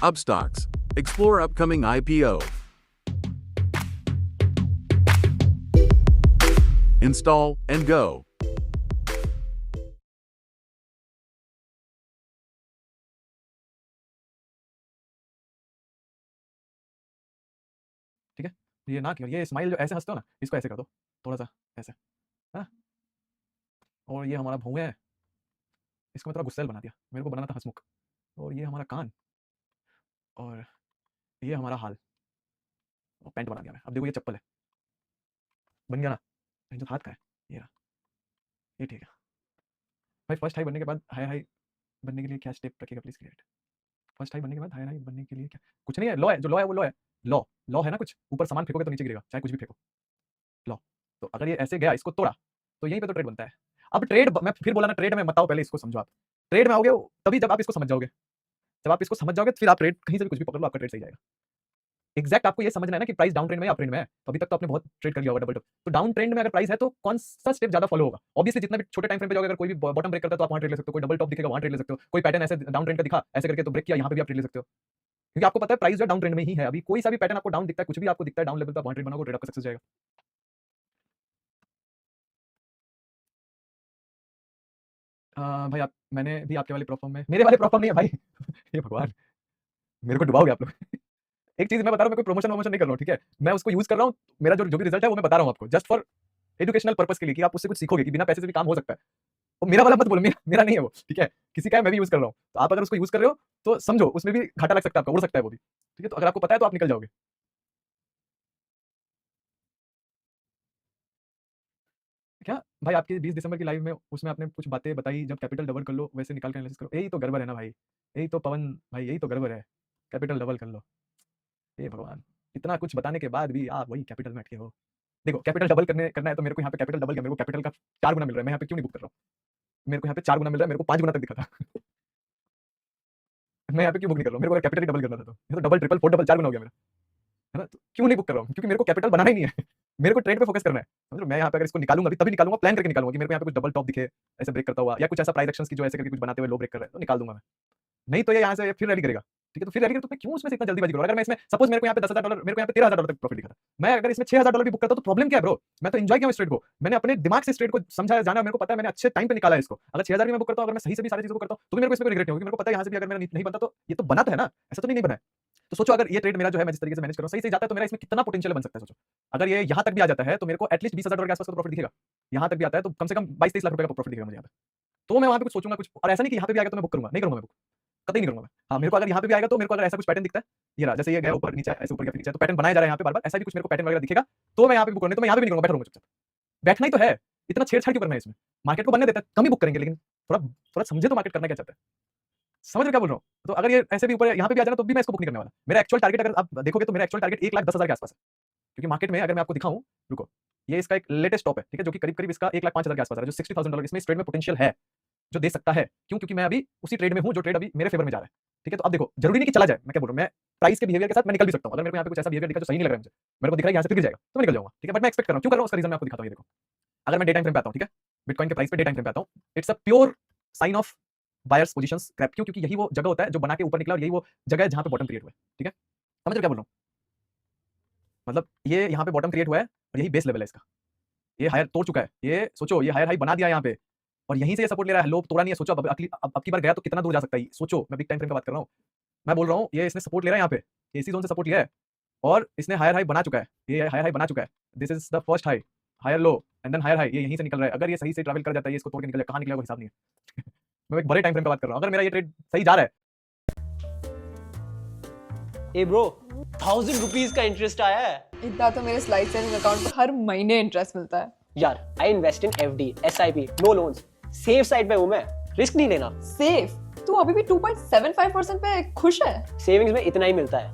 Upstocks. Explore upcoming IPO. Install and go. ठीक है, ये ना कि ये स्माइल जो ऐसे हंसते हो ना, इसको ऐसे कर दो थोड़ा सा ऐसे, है ना। और ये हमारा भौं है, इसको मैं थोड़ा गुस्सैल बना दिया, मेरे को बनाना था हंसमुख। और ये हमारा कान, और ये हमारा हाल, और पैंट बना दिया मैं। अब देखो ये चप्पल है, बन गया ना, जो हाथ का है ये रहा, ये ठीक है भाई। फर्स्ट हाई बनने के बाद हाई हाई बनने के लिए क्या स्टेप रखेगा प्लीज क्रिएट। फर्स्ट हाई बनने के बाद हाई हाई बनने के लिए क्या, कुछ नहीं है, लॉ है, जो लॉ है वो लॉ है, लॉ लॉ है ना, कुछ ऊपर सामान फेंकोगे तो नीचे गिरेगा, चाहे कुछ भी फेंको, लॉ। तो अगर ये ऐसे गया, इसको तोड़ा, तो यहीं पे तो ट्रेड बनता है। अब ट्रेड मैं फिर बोला ना, ट्रेड में मत आओ, पहले इसको समझो आप। ट्रेड में आओगे तभी जब आप इसको समझ जाओगे, जब आप इसको समझ जाओगे फिर आप ट्रेड कहीं से भी कुछ भी पकड़ लो, आपका ट्रेड सही जाएगा। एग्जैक्ट आपको ये समझना है ना कि प्राइस डाउन ट्रेंड में या अप ट्रेंड में है। तो अभी तक तो आपने बहुत ट्रेड कर लिया होगा डबल टॉप, तो डाउन ट्रेंड में अगर प्राइस है तो कौन सा स्टेप ज्यादा फॉलो होगा। ऑब्वियसली जितना भी छोटे टाइम फ्रेम पे जाओगे, अगर कोई भी बॉटम ब्रेक करता है तो आप वहां ट्रेड ले सकते हो, कोई डबल टॉप दिखेगा वहां ट्रेड ले सकते हो, कोई पैटर्न ऐसे डाउन ट्रेंड का दिखा ऐसे करके तो ब्रेक किया, यहाँ पे भी आप ट्रेड ले सकते हो, क्योंकि आपको पता है प्राइस जो डाउन ट्रेंड में ही है। अभी कोई सा भी पैटर्न आपको डाउन दिखता है, कुछ भी आपको दिखता है डाउन लेवल पे, आप वहां ट्रेड बनाओगे, ट्रेड आपका सक्सेस जाएगा। भाई आप, मैंने भी आपके वाले प्लेटफॉर्म में, मेरे वाले प्लेटफॉर्म नहीं है भाई ये भगवान, मेरे को डुबाओगे आप लोग एक चीज मैं बता रहा हूँ, मैं कोई प्रमोशन वमोशन नहीं कर रहा हूँ, ठीक है। मैं उसको यूज कर रहा हूँ, मेरा जो भी रिजल्ट है वो मैं बता रहा हूँ आपको, जस्ट फॉर एजुकेशनल पर्पस के लिए, कि आप उससे कुछ सीखोगे कि बिना पैसे से भी काम हो सकता है। वो मेरा वाला मत बोलो, मेरा नहीं है वो, ठीक है, किसी का है, मैं भी यूज कर रहा हूँ। तो आप अगर उसको यूज कर रहे हो तो समझो उसमें भी घाटा लग सकता है आपका, उड़ सकता है वो भी, ठीक है। तो अगर आपको पता है तो आप निकल जाओगे। क्या भाई, आपकी 20 दिसंबर की लाइव में उसमें आपने कुछ बातें बताई, जब कैपिटल डबल कर लो वैसे निकाल कर एनालिसिस करो, यही तो गड़बड़ है ना भाई, यही तो पवन भाई, यही तो गड़बड़ है, कैपिटल डबल कर लो। हे भगवान, इतना कुछ बताने के बाद भी आप वही कैपिटल में अटके हो। देखो कैपिटल डबल करना है तो मेरे को यहाँ पे कैपिटल डबल, मेरे को कैपिटल का 4 गुना मिल रहा है, मैं यहाँ पे क्यों नहीं बुक कर रहा हूँ। मेरे को यहाँ पे 4 गुना मिल रहा है, मेरे को 5 गुना तक दिखा था मैं यहाँ पे क्यों बुक नहीं कर रहा हूँ, मेरे को कैपिटल डबल करना था, तो ये तो डबल ट्रिपल 4 डबल 4 गुना हो गया मेरा, है ना। तो क्यों नहीं बुक कर रहा हूँ, क्योंकि मेरे को कैपिटल बनाना ही नहीं है मेरे को ट्रेड पे फोकस करना है, समझ रहे हो। मैं यहाँ पे अगर इसको निकालूंगा अभी, तभी निकालूंगा, प्लान करके निकालूंगा कि मेरे को यहाँ पे कुछ डबल टॉप दिखे ऐसे ब्रेक करता हुआ, या कुछ ऐसा प्राइस एक्शंस की जो ऐसे करके कुछ बनाते हुए लो ब्रेक कर रहा है, तो निकाल दूंगा मैं। नहीं तो ये यहाँ से फिर रैली करेगा, ठीक है। तो फिर रैली तो मैं क्यों उसमें से इतना जल्दीबाजी करूँ। अगर मैं इसमें सपोज मेरे को यहाँ पे $10,000, मेरे को यहाँ पे $13,000 तक प्रॉफिट दिखा था, मैं अगर इसमें $6,000 भी बुक करता तो प्रॉब्लम क्या है ब्रो। मैं तो एंजॉय किया इस ट्रेड को, मैंने अपने दिमाग से इस ट्रेड को समझा जाना, मेरे को पता है मैंने अच्छे टाइम पे निकाला है इसको। अगर 6,000 भी मैं बुक करता हूँ, अगर मैं सही से भी सारी चीजों को करता हूँ, तो मेरे को इसमें कोई रिग्रेट नहीं होगी, मेरे को पता है यहाँ से भी अगर मेरा नहीं बनता तो ये तो बना तो है ना, ऐसा तो नहीं बना है। तो सोचो अगर ये ट्रेड मेरा जो है मैं जिस तरीके से मैनेज कर रहा हूँ सही जाता है तो मेरा इसमें कितना पोटेंशियल बन सकता है। सोचो अगर ये यहाँ तक भी आ जाता है तो मेरे को एटलीस्ट $20,000 के आसपास का प्रॉफिट दिखेगा, यहाँ तक भी आता है तो कम से कम 22-23 लाख रुपए का प्रॉफिट दिखेगा मुझे यहाँ पे। तो मैं वहाँ पे कुछ सोचूंगा कुछ, और ऐसा नहीं कि यहाँ पे भी आएगा तो मैं बुक करूंगा, नहीं करूंगा मैं बुक, कतई नहीं करूंगा मैं। हाँ मेरे को अगर यहाँ पे भी आएगा तो मेरे को अगर ऐसा कुछ पैटर्न दिखता है, ये रहा जैसे ये गया ऊपर नीचे ऐसे ऊपर गया नीचे, तो पैटर्न बनाया जा रहा है यहाँ पे बार बार, ऐसा भी कुछ मेरे को पैटर्न वगैरह दिखेगा तो मैं यहाँ पे बुक करने, तो मैं यहाँ पे नहीं करूंगा, बैठा रहूंगा चुपचाप। बैठना ही तो है, इतना छेड़छाड़ क्यों करना है इसमें, मार्केट को बनने देता है, कम ही बुक करेंगे, लेकिन थोड़ा थोड़ा समझे तो मार्केट करना क्या चाहता है, समझ रहे क्या बोल रहा हूँ। तो अगर ये ऐसे भी ऊपर यहाँ पे भी आ जाना तो भी मैं इसको बुक नहीं करने वाला। मेरा एक्चुअल टारगेट अगर आप देखोगे तो मेरा एक्चुअल टारगेट 1,10,000 के आसपास है, क्योंकि मार्केट में अगर मैं आपको दिखाऊं, रुको, ये इसका एक लेटेस्ट टॉप है, ठीक है, जो कि करीब करीब इसका 1,05,000 के आसपास है, जो $60,000 इसमें इस ट्रेड में पोटेंशियल है, जो दे सकता है। क्यों, क्योंकि मैं अभी उसी ट्रेड में हूं जो ट्रेड अभी मेरे फेवर में जा रहा है, ठीक है। तो अब देखो जरूरी नहीं कि चला जाए, मैं क्या बोल रहा हूं, मैं प्राइस के बिहेवियर के साथ मैं निकल भी सकता हूं। अगर मेरे को यहाँ पे कुछ ऐसा बिहेवियर दिखा जो सही नहीं लग रहा है मुझे, मेरे को दिख रहा है यहाँ से फिर गिर जाएगा तो मैं निकल जाऊंगा, ठीक है। बट मैं एक्सपेक्ट कर रहा हूं, क्यों कर रहा हूं उसका रीजन मैं आपको दिखाता हूं। ये देखो अगर मैं डे टाइम फ्रेम पे आता हूं, ठीक है, बिटकॉइन के प्राइस पे डे टाइम फ्रेम पे आता हूं, it's a pure sign of buyers positions crap. क्यों, क्योंकि यही वो जगह होता है जो बना के ऊपर निकला, और यही वो जगह है जहां पे बॉटम क्रिएट हुआ है, ठीक है। समझ रहे क्या बोल रहा हूं, मतलब ये यहाँ पे बॉटम क्रिएट हुआ है और यही बेस लेवल है इसका, ये हायर तोड़ चुका है, ये सोचो ये हायर हाई बना दिया यहाँ पे, और यहीं से ये सपोर्ट ले रहा है, लो तोड़ा नहीं है। सोचो अब की बार गया तो कितना दूर जा सकता है, सोचो, मैं बिग टाइम फ्रेम का बात कर रहा हूँ। मैं बोल रहा हूँ ये इसने सपोर्ट ले रहा है यहाँ पे, इसी जोन से सपोर्ट लिया है, और इसने हायर हाई बना चुका है, ये हायर हाई बना चुका है, this is the first high, higher low and then higher high, ये यहीं से निकल रहा है। अगर ये सही से ट्रैवल कर जाता है, ये इसको तोड़ के निकल जाए, कहाँ निकलेगा हिसाब नहीं है मैं एक बड़े टाइम फ्रेम का बात कर रहा हूँ। अगर मेरा ये ट्रेड सही जा रहा है, ए ब्रो, 1000 रुपीज का इंटरेस्ट आया है इतना तो मेरे स्लाइड सेविंग अकाउंट पर हर महीने इंटरेस्ट मिलता है। यार। I invest in FD, SIP, no loans, safe side पे हूं मैं, रिस्क नहीं लेना। सेफ? तू अभी भी 2.75% पे खुश है? सेविंग्स में इतना ही मिलता है,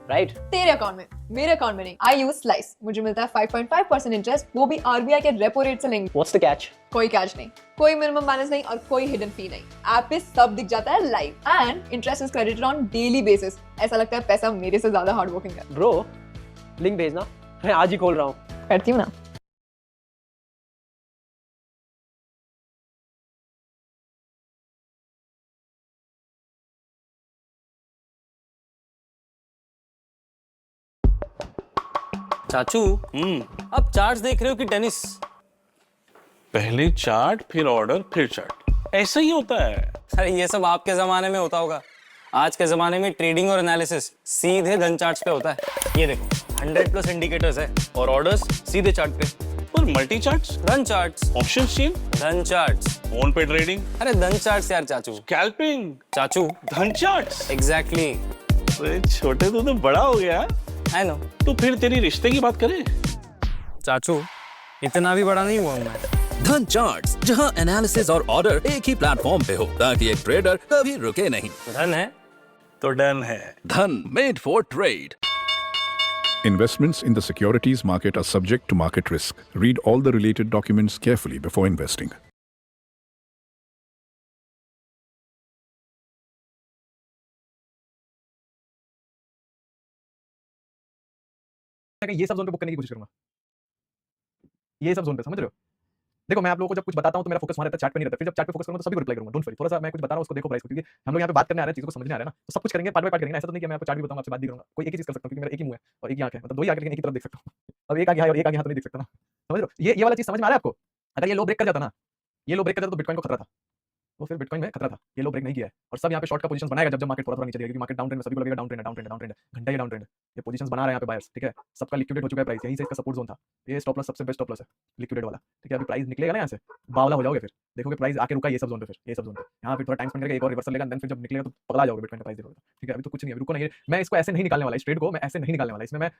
राइट? तेरे अकाउंट में, मेरे अकाउंट में नहीं। आई यूज स्लाइस, मुझे मिलता है 5.5% इंटरेस्ट, वो भी आरबीआई के रेपो रेट से लेंगे। What's the catch? कोई कैच नहीं, कोई मिनिमम बैलेंस नहीं और कोई हिडन फी नहीं। ऐप पे सब दिख जाता है live and interest is credited on daily basis. ऐसा लगता है पैसा मेरे से ज्यादा हार्ड वर्किंग है। ब्रो, लिंक भेजना, मैं आज ही खोल रहा हूँ। करती हूँ ना। चाचू अब चार्ट्स देख रहे हो कि टेनिस? पहले चार्ट फिर ऑर्डर फिर चार्ट, ऐसा ही होता है। अरे ये सब आपके जमाने में होता होगा, आज के जमाने में ट्रेडिंग और एनालिसिस सीधे धन चार्ट्स पे होता है। ये देखो 100+ इंडिकेटर्स है और ऑर्डर्स सीधे चार्ट पे। पर मल्टी चार्ट्स, धन चार्ट्स, ऑप्शन चेन, धन चार्ट्स, फोन पे ट्रेडिंग, अरे धन चार्ट्स यार चाचू। स्कैल्पिंग, चाचू धन चार्ट्स। एग्जैक्टली। छोटे तो बड़ा हो गया। I know. तो फिर तेरी रिश्ते की बात करें। चाचू इतना भी बड़ा नहीं हुआ हूं मैं। धन चार्ट्स, जहां एनालिसिस और ऑर्डर एक ही प्लेटफॉर्म पे हो ताकि एक ट्रेडर कभी रुके नहीं। धन है तो डन है। धन, made for trade. Investments in the securities market are subject to market risk. Read all the related documents carefully before investing. ये सब जोन पे बुक करने की कोशिश करूंगा, ये सब जोन पे, समझ रहे हो? देखो मैं आप लोगों को जब कुछ बताता हूं तो मेरा फोकस वहां रहता है, चैट पे नहीं रहता। फिर जब चैट पे फोकस करूंगा तो सभी को रिप्लाई करूंगा। डोंट वरी, थोड़ा सा मैं कुछ बता रहा हूं उसको देखो प्राइस को, क्योंकि हम लोग यहाँ पे बात करने आ रहे हैं, चीज़ों को समझने आ रहे हैं ना, तो सब कुछ करेंगे, पार्ट बाय पार्ट करेंगे। ऐसा तो नहीं कि मैं आपको चार्ट भी बताऊंगा, आपसे बात भी करूंगा। कोई एक ही चीज कर सकता हूं क्योंकि मेरा एक ही मुंह है और एक ही आंख है, मतलब दो ही आंखें लेकिन एक ही तरफ देख सकता हूं। अब एक आंख यहाँ है और एक आंख यहाँ तो नहीं देख सकता ना, समझ रहे हो? ये वाला चीज समझ में आ रहा है आपको? अगर ये लो ब्रेक कर जाता ना, ये लो ब्रेक कर जाता तो बिटकॉइन को खतरा था, तो फिर बिटकॉइन में खतरा था। ये लो ब्रेक नहीं किया है और सब यहाँ पे शॉर्ट का पोजीशंस बनाएगा जब मार्केट थोड़ा नीचे जाएगा, क्योंकि मार्केट डाउन ट्रेंड में सभी को लगेगा डाउन ट्रेंड है, डाउन ट्रेंड है, डाउन ट्रेंड है, घंटा ये डाउन ट्रेंड है। ये पोजीशंस बना रहे हैं यहाँ पे बायर्स, ठीक है? सबका लिक्विडेट हो चुका है प्राइस, यहीं से इसका सपोर्ट जोन था। ये स्टॉप लॉस सबसे बेस्ट स्टॉप लॉस है, लिक्विडेट वाला, ठीक है? अभी प्राइस निकलेगा ना यहाँ से, बावला हो जाओगे, फिर देखोगे प्राइस आके रुका ये सब जोन पे, फिर ये सब जोन पे यहाँ पे थोड़ा टाइम स्पेंड करके एक और रिवर्सल लेगा, देन फिर जब निकलेगा तो पगला जाओगे बिटकॉइन का प्राइस देखोगे, ठीक है? अभी तो कुछ नहीं है, रुको नहीं, मैं इसको ऐसे नहीं निकालने वाला, इस ट्रेड को मैं ऐसे नहीं निकालने वाला। इसमें मैं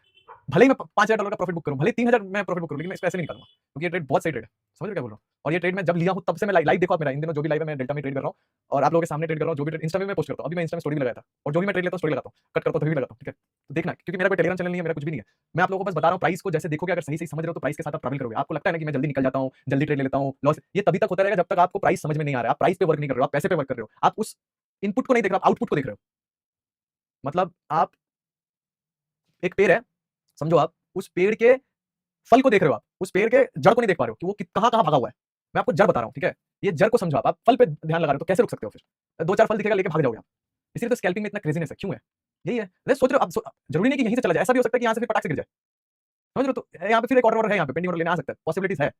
भले ही मैं $5000 का प्रॉफिट बुक करूं, भले ही 3000 मैं प्रॉफिट बुक करूं, लेकिन मैं इसको ऐसे नहीं निकालूंगा क्योंकि ये ट्रेड बहुत सही ट्रेड है। समझ रहे हो क्या बोल रहा हूं? और ये ट्रेड मैं जब लिया हूं तब से मैं लाइव देखो, आप मेरा इन दिनों जो भी लाइव है मैं डेल्टा में ट्रेड कर रहा हूं और आप लोगों के सामने ट्रेड कर रहा हूं। जो भी इंस्टा में मैं पोस्ट करता हूं, अभी मैं इंस्टा में स्टोरी भी लगाया था, और जो भी मैं ट्रेड लेता हूं स्टोरी लगाता हूं, कट करता हूं तभी लगाता हूं, ठीक है? तो देखना, क्योंकि मेरा कोई टेलीग्राम चैनल नहीं है, मेरा कुछ भी नहीं है। मैं आप लोगों को बस बता रहा हूं प्राइस को, जैसे देखोगे अगर सही सही समझ रहे हो तो प्राइस के साथ आप ट्रैवल करोगे। आपको लगता है ना कि मैं जल्दी निकल जाता हूं, जल्दी ट्रेड ले लेता हूं, लॉस, ये तभी तक होता रहेगा जब तक आपको प्राइस समझ में नहीं आ रहा है। आप प्राइस पे वर्क नहीं कर रहे हो, आप पैसे पे वर्क कर रहे हो, आप उस इनपुट को नहीं देख रहे हो, आप आउटपुट को देख रहे हो। मतलब आप एक पेड़ है, समझो, आप उस पेड़ के फल को देख रहे हो, आप उस पेड़ के जड़ को नहीं देख पा रहे हो कि वो कहां कहां भागा हुआ है। मैं आपको जड़ बता रहा हूं, ठीक है? ये जड़ को समझो, आप फल पे ध्यान लगा रहे हो तो कैसे रुक सकते हो? फिर दो चार फल दिखेगा लेके भाग जाओगे आप। इसीलिए तो स्कैल्पिंग में इतना क्रेजीनेस है, क्यों है? यही है। अरे सोच रहे हो आप, जरूरी नहीं कि यहीं से चला जाए, ऐसा भी हो सकता है कि यहाँ से फिर पटाख से गिर जाए, समझ रहे हो? तो यहाँ पे फिर एक ऑर्डर है, यहाँ पे पेंडिंग ऑर्डर लेना आ सकता है, पॉसिबिलिटीज है,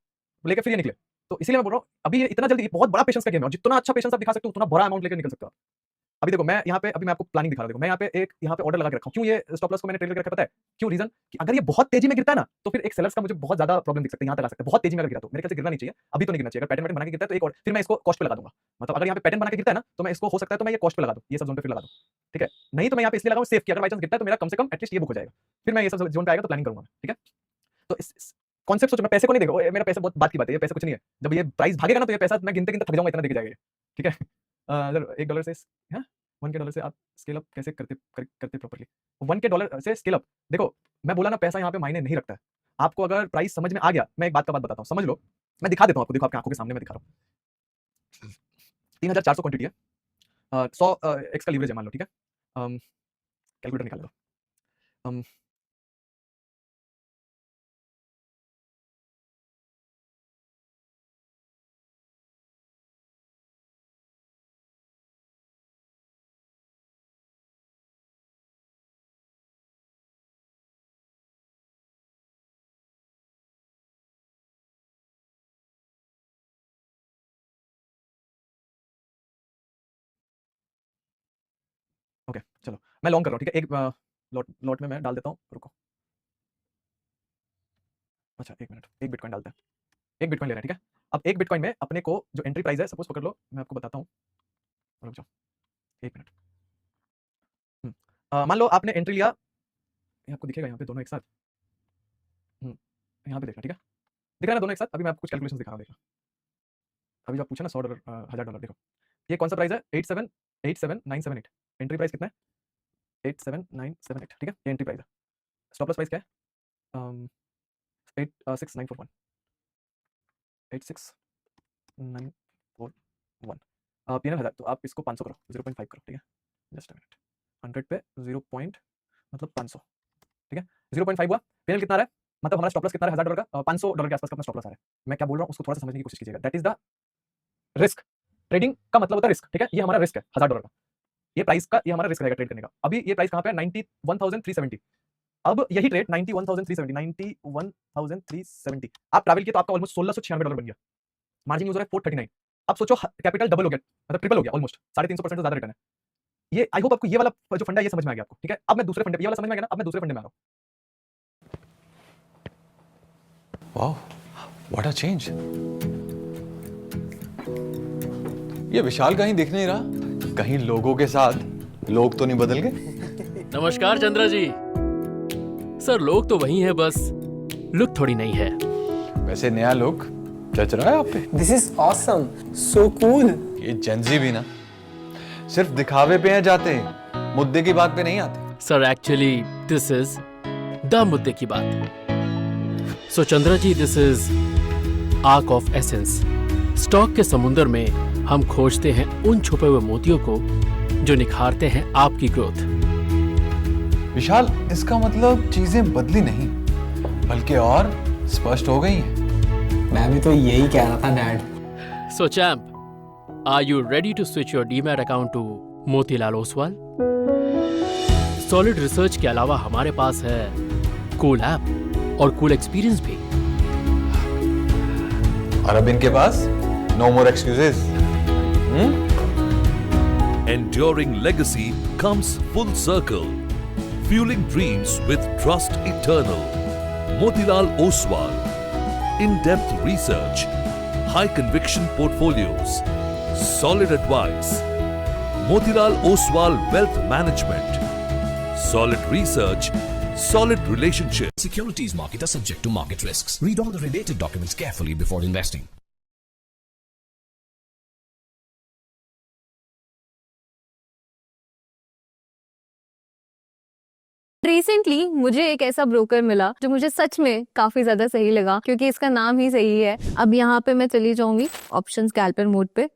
लेके फिर ये निकले। तो इसीलिए मैं बोल रहा हूँ अभी ये इतना जल्दी, बहुत बड़ा पेशेंस का गेम है, और जितना अच्छा पेशेंस आप दिखा सकते हो उतना बड़ा अमाउंट लेकर निकल सकते हो आप। अभी देखो मैं यहाँ पे, अभी मैं आपको प्लानिंग दिखा रहा हूं, देखो मैं यहाँ पे एक यहाँ पे ऑर्डर लगा के रखा हूं। क्यों ये स्टॉप लॉस को मैंने ट्रेड करके रखा, पता है क्यों? रीजन कि अगर ये बहुत तेजी में गिरता है ना तो फिर एक सेलर्स का मुझे बहुत ज्यादा प्रॉब्लम दिख सकता है, यहाँ तक आ सकता है। बहुत तेजी में अगर गिरा तो मेरे ख्याल से गिरना नहीं चाहिए, अभी तो नहीं गिरना चाहिए। अगर पैटर्न बना के गिरता है तो एक और फिर मैं इसको कॉस्ट पे लगा दूंगा। मतलब अगर यहाँ पे पैटर्न बना के गिरता है ना तो मैं इसको, हो सकता है तो मैं ये कॉस्ट पे लगा दूं, ये सब जोन पे फिर लगा दूं, ठीक है? नहीं तो मैं यहाँ पे इसलिए लगाऊं सेफ कि अगर बाई चांस गिरता है तो मेरा कम से कम एटलीस्ट ये बुक हो जाएगा, फिर मैं ये सब जोन पे आएगा तो प्लानिंग करूंगा, ठीक है? तो इस कॉन्सेप्ट सोचो, मैं पैसे को नहीं देखो, मेरा पैसा बहुत बात की बात है, ये पैसा कुछ नहीं है। जब ये प्राइस भागेगा ना तो ये पैसा मैं गिनते गिनते थक जाऊंगा, इतना देके जाएगा, ठीक है? अगर $1 से, हाँ, $1 से आप स्केल अप कैसे करते प्रॉपर्ली? $1 से स्केल अप, देखो मैं बोला ना, पैसा यहाँ पे मायने नहीं रखता है। आपको अगर प्राइस समझ में आ गया, मैं एक बात बताता हूँ, समझ लो, मैं दिखा देता हूँ आपको, देखो आपकी आंखों के सामने मैं दिखा रहा हूँ। 3400 क्वांटिटी है, 100 एक्स का लीवरेज है मान लो, ठीक है? कैलकुलेटर निकाल लो। ओके चलो मैं लॉन्ग कर रहा हूँ, ठीक है? एक लॉट में मैं डाल देता हूँ, रुको। अच्छा एक मिनट, एक बिटकॉइन डालते हैं, एक बिटकॉइन ले रहे हैं, ठीक है? अब एक बिटकॉइन में अपने को जो एंट्री प्राइस है, सपोज पकड़ लो, मैं आपको बताता हूँ, रुक जाओ एक मिनट। मान लो आपने एंट्री लिया, ये आपको दिखेगा यहाँ पे दोनों एक साथ, यहाँ पे देखा, ठीक है, दिख रहा है ना दोनों एक साथ। अभी मैं आपको कुछ कैलकुलेशन दिखा रहा हूँ, देखो अभी जो आप पूछा ना $100 $1000, देखो ये कौन सा प्राइस है, 87978। एंट्री प्राइस कितना है, 87978, ठीक है, ये एंट्री प्राइस है। स्टॉप लॉस प्राइस क्या है, 86941, 86941। पीएनएल 1000, तो आप इसको 500 करो, 0.5 करो, ठीक है, जस्ट अ मिनट, 100 पे 0. मतलब 500, ठीक है, 0.5 हुआ। पीएनएल कितना आ रहा है, मतलब हमारा स्टॉप लॉस कितना है $1000 का, $500 के आसपास का अपना स्टॉप लॉस आ रहा है। मैं क्या बोल रहा हूँ उसको थोड़ा सा समझने की कोशिश कीजिएगा। That is the risk. Trading का मतलब होता है रिस्क, ठीक है, ये हमारा रिस्क है $1000 का, ये प्राइस का, ये हमारा रिस्क रहेगा ट्रेड करने का। अभी ये प्राइस कहाँ पे है, 91,370। अब यही ट्रेड 91,370 आप ट्रैवल किए तो आपका ऑलमोस्ट $1696 बन गया, मार्जिन यूज हो रहा है 439। अब सोचो कैपिटल डबल हो गया, मतलब ट्रिपल हो गया, ऑलमोस्ट 350% से ज्यादा रिटर्न है। ये आई होप आपको ये वाला जो फंडा है ये समझ में आ गया आपको, ठीक है। अब मैं दूसरे फंडे, ये वाला समझ में आ गया ना, अब मैं दूसरे फंडे में आ रहा हूँ। Wow, what a change. ये विशाल कहीं दिख नहीं रहा, कहीं लोगों के साथ लोग तो नहीं बदल गए। नमस्कार चंद्रा जी। सर लोग तो वही हैं, बस लुक थोड़ी नहीं है। वैसे नया लुक जच रहा है आप पे। This is awesome. So cool. ये जेंजी भी ना सिर्फ दिखावे पे हैं जाते हैं, मुद्दे की बात पे नहीं आते। Sir actually this is the मुद्दे की बात। सो Chandra ji, this is arc of essence. Stock के समुंदर में हम खोजते हैं उन छुपे हुए मोतियों को जो निखारते हैं आपकी ग्रोथ। विशाल, इसका मतलब चीजें बदली नहीं बल्कि और स्पष्ट हो गई हैं। मैं भी तो यही कह रहा था dad. So champ, are you ready to switch your demat account to Motilal Oswal? Solid research के अलावा हमारे पास है कूल ऐप और कूल एक्सपीरियंस भी। और अब इनके पास no more excuses. Enduring legacy comes full circle. Fueling dreams with trust eternal. Motilal Oswal. In-depth research. High conviction portfolios. Solid advice. Motilal Oswal Wealth Management. Solid research. Solid relationship. Securities market are subject to market risks. Read all the related documents carefully before investing. Recently मुझे एक ऐसा broker मिला जो मुझे सच में काफी ज्यादा सही लगा, क्योंकि इसका नाम ही सही है। अब यहाँ पे मैं चली जाऊंगी ऑप्शन स्कैल्पर मोड पे।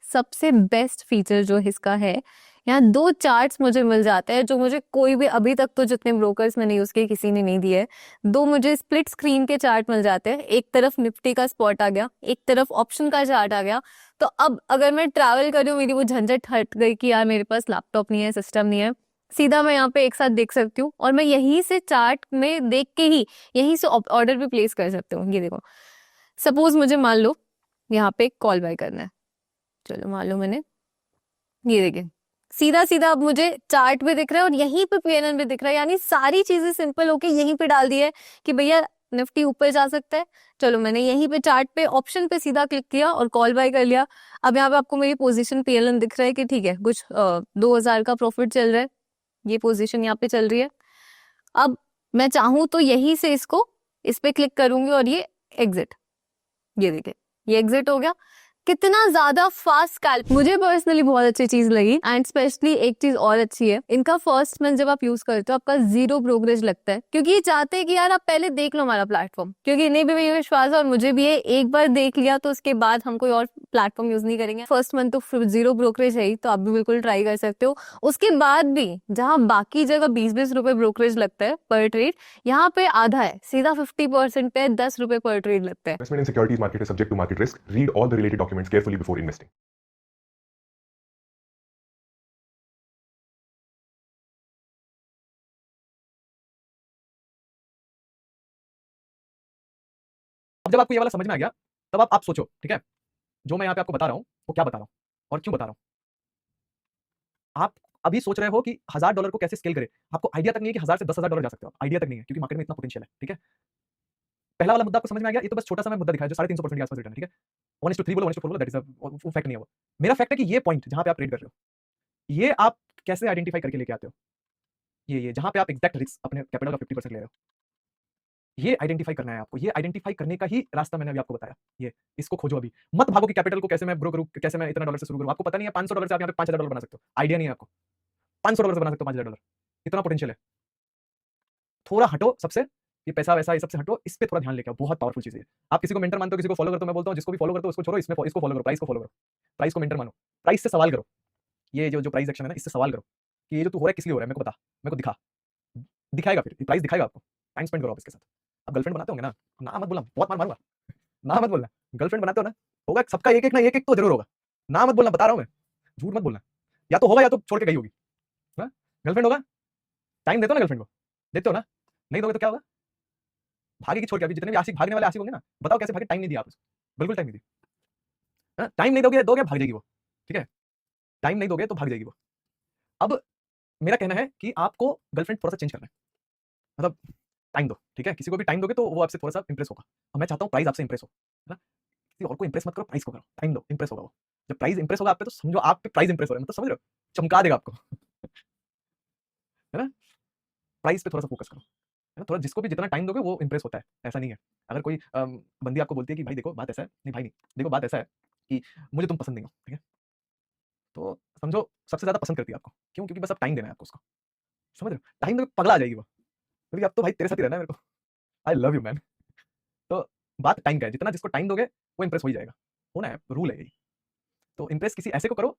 सबसे बेस्ट फीचर जो इसका है, यहाँ 2 चार्ट्स मुझे मिल जाते हैं जो मुझे कोई भी अभी तक तो जितने ब्रोकर्स मैंने यूज किए किसी ने नहीं दिए। 2 मुझे स्प्लिट स्क्रीन के चार्ट मिल जाते हैं। एक तरफ निफ्टी का स्पॉट आ गया, एक तरफ ऑप्शन का चार्ट आ गया। तो अब अगर मैं ट्रैवल कर रही हूँ, मेरी वो झंझट हट गई कि यार मेरे पास लैपटॉप नहीं है, सिस्टम नहीं है, सीधा मैं यहाँ पे एक साथ देख सकती हूँ और मैं यहीं से चार्ट में देख के ही यहीं से ऑर्डर भी प्लेस कर सकती हूँ। ये देखो, सपोज मुझे मान लो यहाँ पे कॉल बाय करना है, चलो मान लो मैंने, ये देखिए सीधा सीधा अब मुझे चार्ट भी दिख रहा है और यहीं पे पीएनएल भी दिख रहा है। यानी सारी चीजें सिंपल होके यहीं पे डाल दी है कि भैया निफ्टी ऊपर जा सकता है। चलो मैंने यहीं पे चार्ट पे ऑप्शन पे सीधा क्लिक किया और कॉल बाय कर लिया। अब यहाँ पे आपको मेरी पोजीशन पीएनएल दिख रहा है कि ठीक है कुछ 2000 का प्रॉफिट चल रहा है, ये पोजीशन यहाँ पे चल रही है। अब मैं चाहूं तो यहीं से इसको इस पे क्लिक करूंगी और ये एग्जिट, ये देखिए ये एग्जिट हो गया। कितना ज्यादा फास्ट स्कैल्प, मुझे पर्सनली बहुत अच्छी चीज लगी। एंड स्पेशली एक चीज और अच्छी है, इनका फर्स्ट मंथ जब आप यूज करते हो आपका 0 ब्रोकरेज लगता है, क्योंकि ये चाहते हैं कि यार आप पहले देख लो हमारा प्लेटफॉर्म, क्योंकि इन्हें भी मेरी विश्वास है और मुझे भी है, एक बार देख लिया तो उसके बाद हम कोई और प्लेटफॉर्म यूज नहीं करेंगे। फर्स्ट मंथ तो 0 ब्रोकरेज है ही, तो आप भी बिल्कुल ट्राई कर सकते हो। उसके बाद भी जहाँ बाकी जगह 20-20 रुपए ब्रोकरेज लगता है पर ट्रेड, यहाँ पे आधा है, सीधा 50% पे 10 रुपए पर ट्रेड लगता है। Investment in securities market is subject to market risk. Read all the related documents carefully before investing. अब जब आपको ये वाला समझ में आ गया, तब आप सोचो, ठीक है, जो मैं यहाँ पे आपको बता रहा हूँ वो क्या बता रहा हूँ और क्यों बता रहा हूँ। आप अभी सोच रहे हो कि $1000 को कैसे स्केल करें, आपको आइडिया तक नहीं है कि 1000 से $10,000 जा सकते हो, आइडिया तक नहीं है, क्योंकि मार्केट में इतना पोटेंशियल है, ठीक है। पहला वाला मुद्दा आपको समझ में आ गया। ये तो बस छोटा सा मैं मुद्दा दिखाया जो 350% के आसपास रिटर्न, ठीक है। 1:3 बोलो, 1:4 बोलो, दैट इज वो फैक्ट नहीं है वो। मेरा फैक्ट है कि ये पॉइंट जहां पे आप ट्रेड कर रहे हो, ये आप कैसे आइडेंटिफाई करके लेके आते हो। ये जहां पे आप एग्जैक्ट रिस्क अपने कैपिटल का 50% ले रहे हो, ये आइडेंटिफाई करना है आपको। ये आइडेंटिफाई करने का ही रास्ता मैंने अभी आपको बताया। ये इसको खोजो अभी, मत भागो कि कैपिटल को कैसे मैं ग्रो करूं, कैसे मैं इतना डॉलर से शुरू करूं। आपको पता नहीं है $500 से आप यहाँ पे $5000 बना सकते हो, आइडिया नहीं है आपको। $500 से बना सकते हो $5000, इतना पोटेंशियल है। थोड़ा हटो सबसे, ये पैसा वैसा ये सबसे हटो, इस पे थोड़ा ध्यान लेके आओ, बहुत पावरफुल चीज है। आप किसी को मेंटर मानते हो, किसी को फॉलो करते हो, मैं बोलता हूँ जिसको भी फॉलो करते हो उसको छोड़ो, इसमें इसको फॉलो करो, प्राइस को फॉलो करो, प्राइस को मेंटर मानो, प्राइस से सवाल करो। ये जो प्राइस एक्शन है ना, इससे सवाल करो कि ये जो तू हो रहा है किस लिए हो रहा है, मेरे को बता, मेरे को दिखा, दिखाएगा, फिर प्राइस दिखाएगा आपको। टाइम स्पेंड करो आप इसके साथ। आप गर्लफ्रेंड बनाते होंगे ना, ना मत बोलना, बहुत मार मारूंगा, ना मत बोलना। गर्लफ्रेंड बनाते हो ना, होगा सबका एक एक ना, एक एक तो जरूर होगा, ना मत बोलना, बता रहा हूं मैं, झूठ मत बोलना। या तो होगा या तो छोड़ के गई होगी। गर्लफ्रेंड होगा, टाइम देते हो ना गर्लफ्रेंड को, देते हो ना, नहीं दोगे तो क्या होगा, भागेगी छोड़ के। अभी जितने भी आशिक भागने वाले आशिक होंगे ना, बताओ कैसे भागे, टाइम नहीं दिया आप उसको, बिल्कुल टाइम नहीं दिया। टाइम नहीं दोगे भाग जाएगी वो, ठीक है, टाइम नहीं दोगे तो भाग जाएगी वो। अब मेरा कहना है कि आपको गर्लफ्रेंड थोड़ा सा चेंज करना है, मतलब टाइम दो, ठीक है, किसी को भी टाइम दोगे तो वो आपसे थोड़ा सा इंप्रेस होगा। और मैं चाहता हूँ प्राइस आपसे इंप्रेस हो, है ना, किसी और को इंप्रेस मत करो, प्राइस को करो, टाइम दो, इंप्रेस होगा वो। जब प्राइस इंप्रेस होगा आप पे तो समझो आप पे प्राइस इंप्रेस हो रहा है, मतलब समझ रहे हो, चमका देगा आपको, है ना। प्राइस पे थोड़ा सा फोकस करो, है ना, थोड़ा जिसको भी जितना टाइम दोगे वो इंप्रेस होता है, ऐसा नहीं है। अगर कोई बंदी आपको बोलती है कि भाई देखो बात ऐसा है, नहीं भाई नहीं, देखो बात ऐसा है कि मुझे तुम पसंद नहीं हो, ठीक है, तो समझो सबसे ज्यादा पसंद करती है आपको, क्यों, क्योंकि बस अब टाइम देना है आपको उसको, समझ रहे हो, टाइम दोगे पगला आ जाएगी वो, क्योंकि अब तो भाई तेरे साथ ही रहना है मेरे को, आई लव यू मैन। तो बात टाइम का है, जितना जिसको टाइम दोगे वो इंप्रेस हो ही जाएगा, होना है, रूल है यही। तो इंप्रेस किसी ऐसे को करो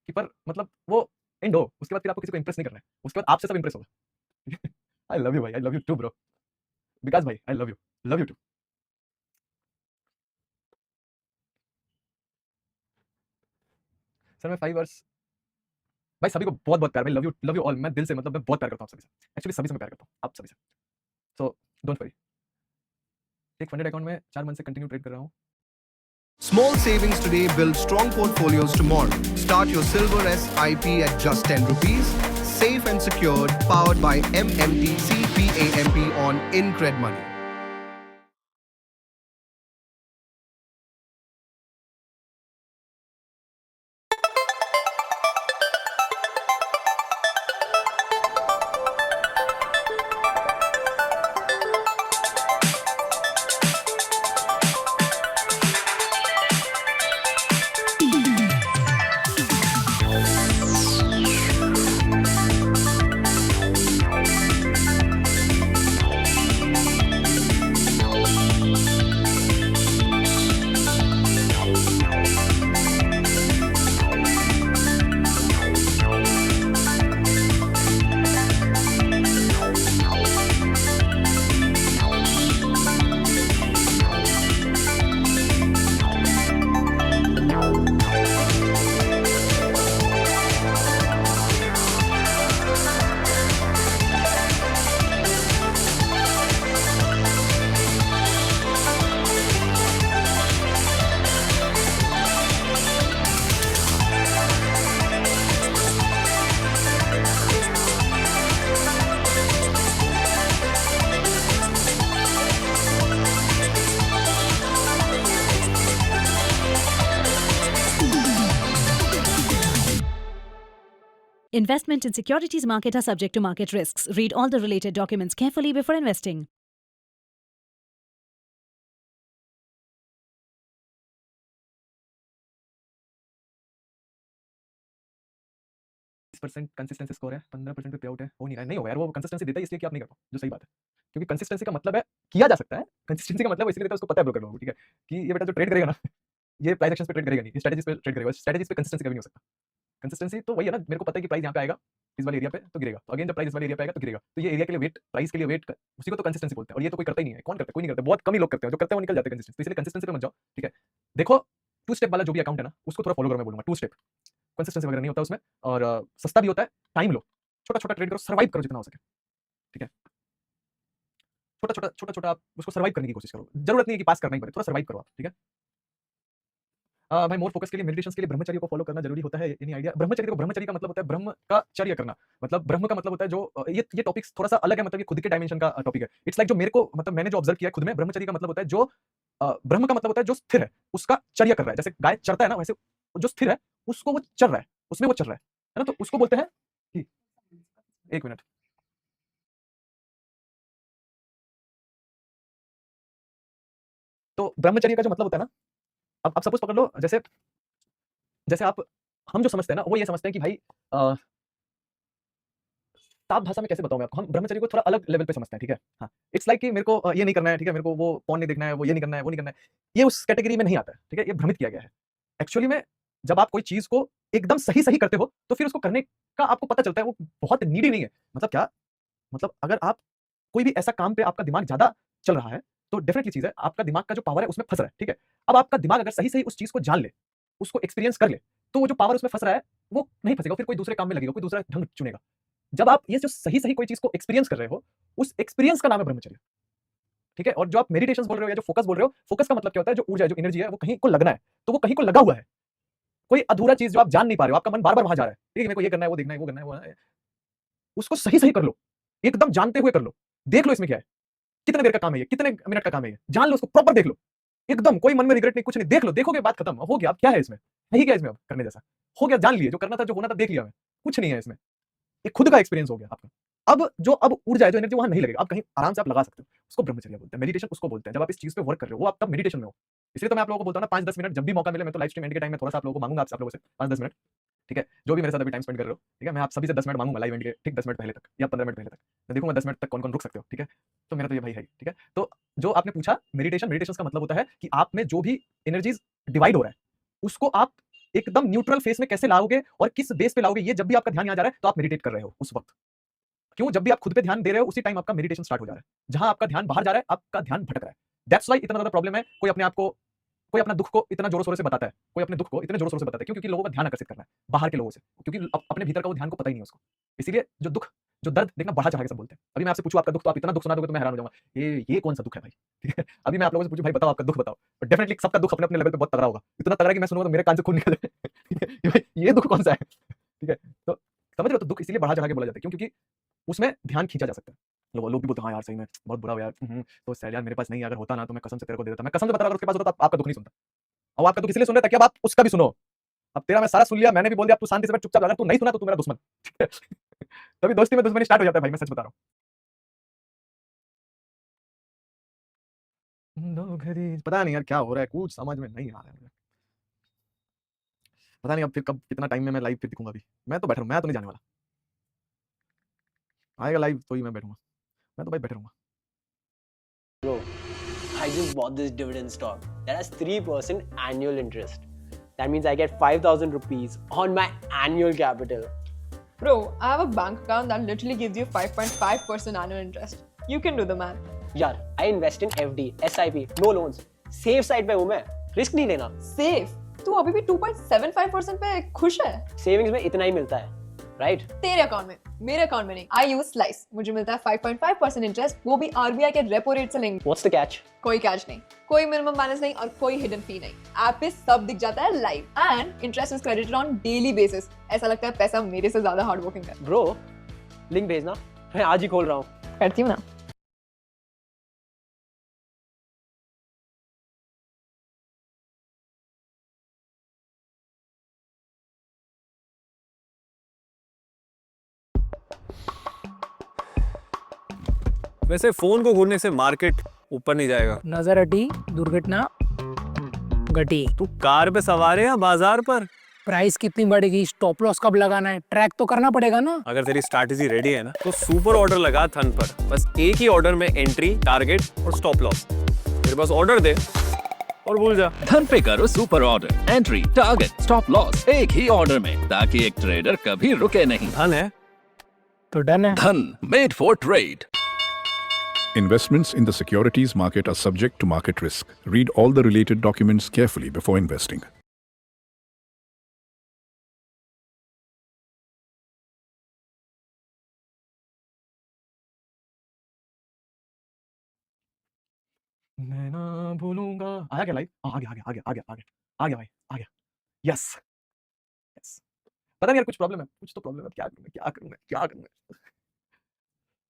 कि पर मतलब वो एंड हो, उसके बाद फिर आपको किसी को इंप्रेस नहीं करना है, उसके बाद आपसे सब इंप्रेस होगा। आई लव यू भाई, I love you too bro, Vikas भाई I love you too. Sir मैं 5 इयर्स भाई, सभी को बहुत बहुत प्यार, भाई लव यू ऑल, मैं दिल से, मतलब मैं बहुत प्यार करता हूँ आप सभी से, एक्चुअली सभी से मैं प्यार करता हूँ आप सभी से, सो डोंट वरी। एक फंडेड अकाउंट में 4 मंथ से कंटिन्यू ट्रेड कर रहा हूँ। Small savings today build strong portfolios tomorrow. Start your Silver SIP at just 10 rupees. Safe and secured, powered by MMTC PAMP on Incred Money. Investment in securities market are subject to market risks. Read all the related documents carefully before investing. %, Consistency score है, 15% पे पे out है, हो नहीं रहा है, नहीं होगा यार, वो कंसिस्टेंसी देता है इसलिए कि आप नहीं कर पाओ, जो सही बात है, क्योंकि कंसिस्टेंसी का मतलब है किया जा सकता है, कंसिस्टेंसी का मतलब इसलिए देता है, उसको पता है ब्रोकर लोगों को, ठीक है, कि ये बेटा जो ट्रेड करेगा ना, ये प्राइस एक्शंस पे ट्रेड करेगा नहीं, ये स्ट्रेटजीज पे ट्रेड करेगा, स्ट्रेटजीज पे कंसिस्टेंसी कभी नहीं हो सकता। कंसिस्टेंसी तो वही है ना, मेरे को पता है कि प्राइस यहाँ पे आएगा इस वाले एरिया पे तो गिरेगा, तो अगेन जब प्राइस इस वाले एरिया पे आएगा तो गिरेगा, तो ये एरिया के लिए वेट, प्राइस के लिए वेट, उसी को तो कंसिस्टेंसी बोलते हैं, और ये तो कोई करता ही नहीं है, कौन करता है, कोई नहीं करता, बहुत कम ही लोग करते हैं, जो करते हैं वो निकल जाते हैं कंसिस्टेंसी, तो इसलिए कंसिस्टेंसी पे मत जाओ, ठीक है। देखो 2 स्टेप वाला जो भी अकाउंट है ना, उसको थोड़ा फॉलो करो, मैं बोलूंगा 2 स्टेप, कंसिस्टेंसी वगैरह नहीं होता उसमें, और सस्ता भी होता है, टाइम लो, छोटा छोटा ट्रेड करो, सर्वाइव करो जितना हो सके, ठीक है, छोटा छोटा आप उसको सर्वाइव करने की कोशिश करो, जरूरत नहीं है कि पास करना ही पड़े, थोड़ा सर्वाइव करो आप, ठीक है। भाई मोर फोकस के लिए, मेडिटेशन के लिए ब्रह्मचर्य को फॉलो करना जरूरी होता है, एनी आइडिया? ब्रह्मचर्य, देखो ब्रह्मचर्य का मतलब होता है ब्रह्म का चर्य करना, मतलब ब्रह्म का मतलब होता है जो ये टॉपिक्स थोड़ा सा अलग है, मतलब ये खुद के डायमेंशन का टॉपिक है। इट्स लाइक जो मेरे को, मतलब मैंने जो ऑब्जर्व किया है खुद में, ब्रह्मचर्य का मतलब होता है जो ब्रह्म का मतलब होता है जो स्थिर है, उसका चर्य कर रहा है, जैसे गाय चरता है ना, वैसे जो स्थिर है उसको वो चर रहा है, उसमें वो चल रहा है ना, तो उसको बोलते हैं कि 1 मिनट, तो ब्रह्मचर्य का जो मतलब होता है ना, अब सपोज पकड़ लो, जैसे जैसे आप, हम जो समझते हैं ना वो ये समझते हैं कि भाई साफ भाषा में कैसे बताऊं मैं आपको, हम ब्रह्मचर्य को थोड़ा अलग लेवल पे समझते हैं, ठीक है। हाँ, इट्स लाइक कि मेरे को ये नहीं करना है, ठीक है, मेरे को वो पॉर्न नहीं देखना है, वो ये नहीं करना है, वो नहीं करना है, ये उस कैटेगरी में नहीं आता है, ठीक है, ये भ्रमित किया गया है। एक्चुअली में जब आप कोई चीज को एकदम सही सही करते हो तो फिर उसको करने का आपको पता चलता है वो बहुत नीडी नहीं है। मतलब क्या, मतलब अगर आप कोई भी ऐसा काम पे आपका दिमाग ज्यादा चल रहा है तो डेफिनेटली चीज है, आपका दिमाग का जो पावर है उसमें फंस रहा है, ठीक है। अब आपका दिमाग अगर सही सही उस चीज को जान ले, उसको एक्सपीरियंस कर ले, तो वो जो पावर उसमें फंस रहा है वो नहीं फंसेगा, फिर कोई दूसरे काम में लगेगा, कोई दूसरा ढंग चुनेगा। जब आप ये जो सही सही कोई चीज को एक्सपीरियंस कर रहे हो, उस एक्सपीरियंस का नाम है ब्रह्मचर्य, ठीक है। और जो आप मेडिटेशन बोल रहे हो या जो फोकस बोल रहे हो, फोकस का मतलब क्या होता है, जो ऊर्जा है, जो एनर्जी है, वो कहीं को लगना है, तो वो कहीं को लगा हुआ है। कोई अधूरा चीज जो आप जान नहीं पा रहे हो, आपका मन बार बार वहां जा रहा है, ठीक है, मेरे को ये करना है, वो देखना है, वो करना है, वो उसको सही सही कर लो, एकदम जानते हुए कर लो, देख लो इसमें क्या है, कितने देर का काम है ये, कितने मिनट का काम है ये, जान लो उसको, प्रॉपर देख लो, एकदम कोई मन में रिग्रेट नहीं, कुछ नहीं, देख लो, देखोगे बात खत्म हो गया। अब क्या है इसमें, नहीं क्या इसमें अब करने जैसा, हो गया, जान लिए, जो करना था, जो होना था देख लिया, मैं कुछ नहीं है इसमें, ये खुद का एक्सपीरियंस हो गया आपका। अब ऊर्जा है, जो एनर्जी वहां नहीं लगेगा, आप कहीं आराम से आप लगा सकते हो, उसको ब्रह्मचर्य बोलते हैं। मेडिटेशन उसको बोलते हैं जब आप इस चीज पे वर्क कर रहे हो, वो आप तब मेडिटेशन में हो। इसलिए तो मैं आप लोगों को बोलता हूं ना, 5-10 मिनट जब भी मौका मिले, मैं तो लाइव स्ट्रीम एंड के टाइम में थोड़ा सा आप लोगों को मांगूंगा, आप लोगों से 5-10 मिनट, ठीक है, जो भी मेरे साथ अभी टाइम स्पेंड कर रहे हो, ठीक है, मैं आप सभी से 10 मिनट मांगूंगा लाइव एंड के ठीक 10 मिनट पहले तक या 15 मिनट पहले तक, मैं देखूंगा 10 मिनट तक कौन कौन रुक सकते हो, ठीक है। तो मेरा तो ये भाई है, ठीक है। तो जो आपने पूछा मेडिटेशन का मतलब होता है कि आप में जो भी एनर्जीज डिवाइड हो रहा है उसको आप एकदम न्यूट्रल फेस में कैसे लाओगे और किस बेस पे लाओगे, ये जब भी आपका ध्यान यहाँ जा रहा है तो आप मेडिटेट कर रहे हो उस वक्त। क्यों, जब भी आप खुद पे ध्यान दे रहे हो उसी टाइम आपका मेडिटेशन स्टार्ट हो जा रहा है। जहां आपका ध्यान बाहर जा रहा है आपका ध्यान भटक रहा है। दैट्स व्हाई इतना ज्यादा प्रॉब्लम है, कोई अपने आप को, कोई अपना दुख को इतना जोरों शोरों से बताता है, कोई अपने दुख को इतने जोरों शोरों से बताता है, क्योंकि लोगों का ध्यान आकर्षित करना है बाहर के लोगों से, क्योंकि अपने भीतर का वो ध्यान को पता ही नहीं है उसको। इसीलिए जो दुख, जो दर्द देखना बढ़ा चढ़ा के सब बोलते हैं। अभी मैं आपसे पूछूं आपका दुख, तो आप इतना दुख सुना दोगे तो मैं हैरान हो जाऊंगा, ये कौन सा दुख है भाई, ठीक है। अभी मैं आप लोगों से पूछूं भाई बताओ आपका दुख बताओ, बट डेफिनेटली सबका दुख अपने अपने लेवल पे बहुत तगड़ा होगा, इतना तगड़ा कि मैं सुनूंगा तो मेरे कान से खून निकल जाए ये दुख कौन सा है, ठीक है। तो समझ रहे हो, तो दुख इसलिए बढ़ा चढ़ा के बोला जाता है क्योंकि उसमें ध्यान खींचा जा सकता है। लोग भी बोलते हैं हाँ यार सही में बहुत बुरा हुआ यार, तो सैड यार, मेरे पास नहीं, अगर होता ना तो मैं कसम से तेरे को दे देता। मैं कसम से बता रहा, अगर उसके पास होता तो आपका दुख नहीं सुनता। और आपका दुख इसलिए सुन रहे ताकि अब आप उसका भी सुनो। अब तेरा मैं सारा सुन लिया, मैंने भी बोल दिया, अब तू शांति से बैठ चुपचाप, अगर तू नहीं सुना तो तू मेरा दुश्मन, ठीक है। तभी दोस्ती में दुश्मनी स्टार्ट हो जाता है भाई, मैं सच बता रहा हूँ। पता नहीं यार क्या हो रहा है, कुछ समझ में नहीं आ रहा है मुझे, पता नहीं अब फिर कब कितना टाइम में मैं लाइव फिर दिखूंगा। अभी मैं तो बैठ रहा हूँ, मैं तो नहीं जाने वाला, आएगा लाइव तो ही मैं बैठूंगा, मैं तो भाई बैठे रहूंगा। Bro, I just bought this dividend stock that has 3% annual interest. That means I get 5,000 rupees on my annual capital. Bro, I have a bank account that literally gives you 5.5% annual interest. You can do the math. यार, I invest in FD, SIP, no loans. Safe side पे हूँ मैं, risk नहीं लेना। Safe? तू अभी भी 2.75% पे खुश है? सेविंग्स में इतना ही मिलता है, राइट? तेरे अकाउंट में, मेरे अकाउंट में नहीं। I use Slice. मुझे मिलता है 5.5% इंटरेस्ट, वो भी RBI के रेपो रेट से लेंगे। What's the catch? कोई कैच नहीं, कोई मिनिमम बैलेंस नहीं और कोई हिडन फी नहीं। ऐप पे सब दिख जाता है live and interest is credited on daily basis. ऐसा लगता है पैसा मेरे से ज्यादा हार्ड वर्किंग है। ब्रो, लिंक भेजना, मैं आज ही खोल रहा हूँ। करती हूँ ना। वैसे फोन को घूरने से मार्केट ऊपर नहीं जाएगा। नजर हटी, दुर्घटना घटी। तू कार पे सवार है या बाजार पर? प्राइस कितनी बढ़ेगी, स्टॉप लॉस कब लगाना है, ट्रैक तो करना पड़ेगा ना। अगर तेरी स्ट्रैटेजी रेडी है ना तो सुपर ऑर्डर लगा थन पर। बस एक ही ऑर्डर में एंट्री, टारगेट और स्टॉप लॉस। फिर बस ऑर्डर दे और भूल जा। धन पे करो super order, entry, target, stop loss एक ही ऑर्डर में, ताकि एक ट्रेडर कभी रुके नहीं। धन है तो डन है। धन, made for trade. Investments in the securities market are subject to market risk. Read all the related documents carefully before investing. मैं ना भूलूंगा। आया क्या लाइव? आ गया आ गया भाई, आ गया। Yes yes. पता नहीं यार कुछ प्रॉब्लम है, कुछ तो प्रॉब्लम है, क्या करूंगा।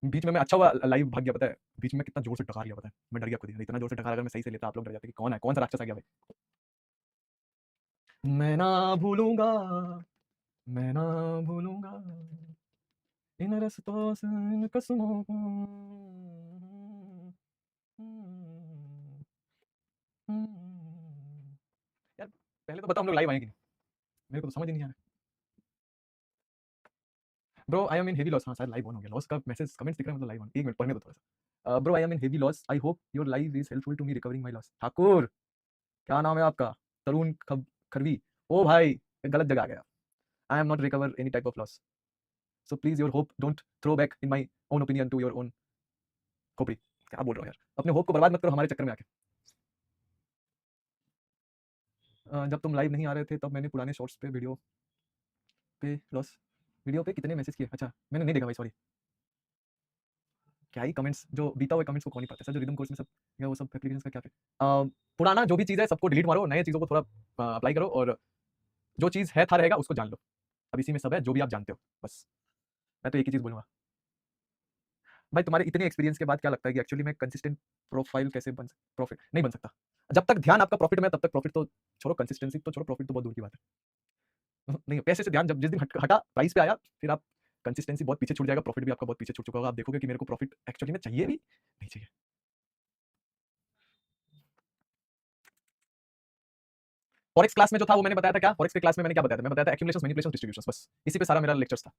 बीच में मैं अच्छा हुआ लाइव भाग गया, पता है बीच में कितना जोर से टकार लिया, पता है मैं डर गया खुद ही। इतना जोर से टकार अगर मैं सही से लेता आप लोग डर जाते कि कौन है, कौन सा राक्षस आ गया भाई। मैं ना भूलूंगा, मैं ना भूलूंगा इन रस्तों से, इन कसमों को। तो बताओ हम लोग लाइव आए कि नहीं? मेरे को तो समझ ही नहीं आ रहा। Bro I am in heavy loss. हाँ शायद लाइव ऑन हो गया। लॉस का मैसेज कमेंट्स दिख रहा है मतलब लाइव ऑन। 1 मिनट पढ़ने दो थोड़ा सा। Bro I am in heavy loss. I hope your live is helpful to me recovering my loss. Thakur क्या नाम है आपका? तरुण खरवी। ओ भाई गलत जगह आ गया। I am not recover any type of loss, so please your hope don't throw back in my own opinion to your own खोपड़ी। क्या बोल रहा हूँ यार, अपने होप को बर्बाद मत करो हमारे चक्कर में आके। जब तुम लाइव नहीं आ रहे थे तब मैंने पुराने शॉर्ट्स पे वीडियो पे कितने मैसेज किए? अच्छा मैंने नहीं देखा भाई, सॉरी। क्या ही कमेंट्स, जो बीता हुए कमेंट्स को कौन नहीं पढ़ता सर? जो रिदम कोर्स में सब या वो सब एप्लीकेशंस का क्या है? पुराना जो भी चीज़ है सबको डिलीट मारो, नए चीज़ों को थोड़ा अप्लाई करो, और जो चीज़ है था रहेगा उसको जान लो। अब इसी में सब है जो भी आप जानते हो, बस मैं तो एक ही चीज़ बोलूँगा। भाई तुम्हारे इतने एक्सपीरियंस के बाद क्या लगता है कि एक्चुअली में कंसिस्टेंट प्रोफाइल कैसे प्रॉफिट नहीं बन सकता? जब तक ध्यान आपका प्रॉफिट में तब तक प्रॉफिट तो छोड़ो, कंसिस्टेंसी तो छोड़ो, प्रॉफिट तो बहुत दूर की बात है। नहीं पैसे से ध्यान जब जिस दिन हटा प्राइस पे आया फिर आप कंसिस्टेंसी बहुत पीछे छूट जाएगा, प्रॉफिट भी आपका बहुत पीछे छूट चुका होगा। आप देखोगे कि मेरे को प्रॉफिट एक्चुअली में चाहिए भी नहीं चाहिए। फॉरेक्स क्लास में जो था वो मैंने बताया था। क्या फॉरेक्स के क्लास में मैंने क्या बताया था? मैं बताया था एक्यूमुलेशंस, मैनिपुलेशंस, डिस्ट्रीब्यूशंस, बस इसी पे सारा मेरा लेक्चर्स था।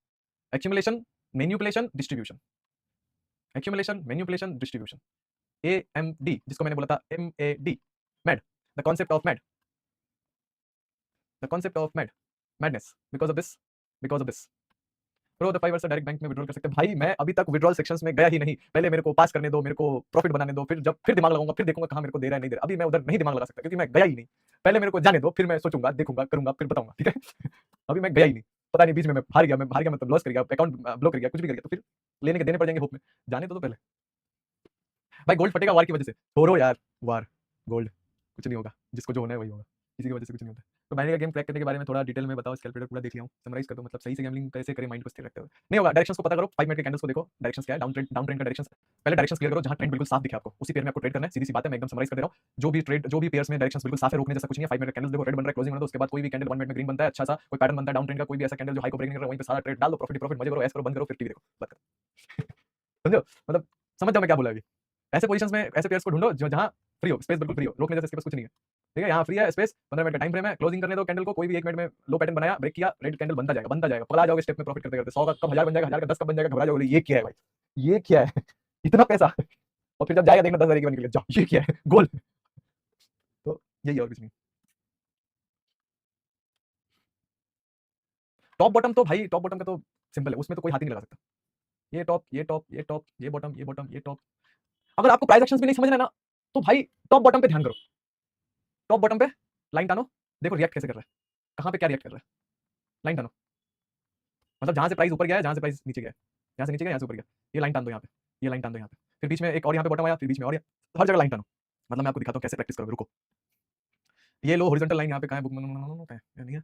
Accumulation, manipulation, distribution, accumulation, manipulation, distribution, AMD, जिसको मैंने बोला था MAD, mad, the concept of mad, the concept of mad, madness, because of this bro the 5 direct bank में विड्रॉल कर सकते हैं। भाई मैं अभी तक विड्रॉल सेक्शंस में गया ही नहीं, पहले मेरे को पास करने दो, मेरे को प्रॉफिट बनाने दो, फिर दिमाग लगाऊंगा, फिर देखूंगा कहाँ मेरे को दे रहा है नहीं दे रहा। अभी मैं उधर नहीं दिमाग लगा सकता क्योंकि मैं गया ही नहीं। पहले मेरे को जाने दो, फिर मैं सोचूंगा, देखूंगा, करूंगा, फिर बताऊंगा, ठीक है? अभी मैं गया ही नहीं, पता नहीं बीच में मैं हार गया मतलब लॉस कर गया, अकाउंट ब्लॉक कर गया, कुछ भी कर गया, तो फिर लेने के देने पड़ जाएंगे होप में। जाने दो तो पहले। भाई गोल्ड फटेगा वार की वजह से, छोड़ो यार वार, गोल्ड कुछ नहीं होगा, जिसको जो होना है वही होगा, किसी की वजह से कुछ नहीं होता। तो मैंने गेम क्रैक करने के बारे में थोड़ा डिटेल में बताओ, कैलकुलेटर पूरा देख लिया हूं, समराइज कर दो, मतलब सही से गैम्बलिंग कैसे करें माइंड को स्थिर रखते हुए। नहीं होगा, डायरेक्शंस को पता करो, 5 मिनट के कैंडल्स को देखो, डायरेक्शंस क्या है, डाउन ट्रेंड का डायरेक्शंस। पहले डायरेक्शंस क्लियर करो, जहां ट्रेंड बिल्कुल साफ दिखे आपको, उसी पेयर में आपको ट्रेड करना है, सीधी सी बात है, मैं एकदम समराइज कर दे रहा हूं। जो भी पेयर्स में डायरेक्शंस बिल्कुल साफ है, रोकने जैसा कुछ नहीं है। 5 मिनट का कैंडल देखो, रेड बन रहा है, क्लोजिंग बना दो, उसके बाद कोई भी कैंडल 1 मिनट में ग्रीन बनता है, अच्छा सा कोई पैटर्न बनता है डाउन ट्रेंड का, कोई भी ऐसा कैंडल जो हाई को ब्रेक नहीं कर रहा, वहीं पे सारा ट्रेड डाल दो, प्रॉफिट मजे करो, ऐसे करो, बंद करो, फिर टीवी देखो, बंद करो। समझो, मतलब समझ जाओ मैं क्या बोला अभी। ऐसे पोजीशंस में ऐसे पेयर्स को ढूंढो जो जहां फ्री हो, स्पेस बिल्कुल फ्री हो, रोकने जैसे इसके पास कुछ नहीं है, ठीक है? यहाँ फ्री है स्पेस, 15 मिनट का टाइम फ्रेम है, क्लोजिंग करने दो कैंडल को, कोई भी 1 मिनट में लो पैटर्न बनाया, ब्रेक किया, रेड कैंडल बनता जाएगा, पकड़ा जाओगे स्टेप में प्रॉफिट करते करते। 100 का कब 1000 बन जाएगा, 1000 का 10 कब बन जाएगा, घबरा जाओगे, ये क्या है भाई, ये क्या है? इतना पैसा, और फिर जब जाएगा देखना 10,000 की बन के लिए, जाओ ये क्या है, गोल। तो यही और कुछ नहीं। टॉप बॉटम तो भाई, टॉप बॉटम का तो सिंपल है, उसमें तो कोई हाथ ही नहीं लगा सकता। ये टॉप, ये टॉप, ये टॉप, ये बॉटम, ये बॉटम, ये टॉप। अगर आपको प्राइस एक्शंस भी नहीं समझना है ना, तो भाई टॉप बॉटम पे ध्यान करो, टॉप बॉटम पे लाइन टानो, देखो रिएक्ट कैसे कर रहा है, कहां पे क्या रिएक्ट कर रहा है, लाइन टानो, मतलब जहां से प्राइस ऊपर गया है, जहां से प्राइस नीचे गया है, जहां से नीचे गया यहां से ऊपर गया, ये लाइन टान दो यहाँ पे, ये लाइन टान दो यहाँ पे, फिर बीच में एक और यहाँ पे बॉटम आया, फिर बीच में और हर जगह लाइन टानो। मतलब मैं आपको दिखाता हूँ कैसे प्रैक्टिस करोगे, रुको। ये लो हॉरिजॉन्टल लाइन यहाँ पे कहां है, बुक नहीं है।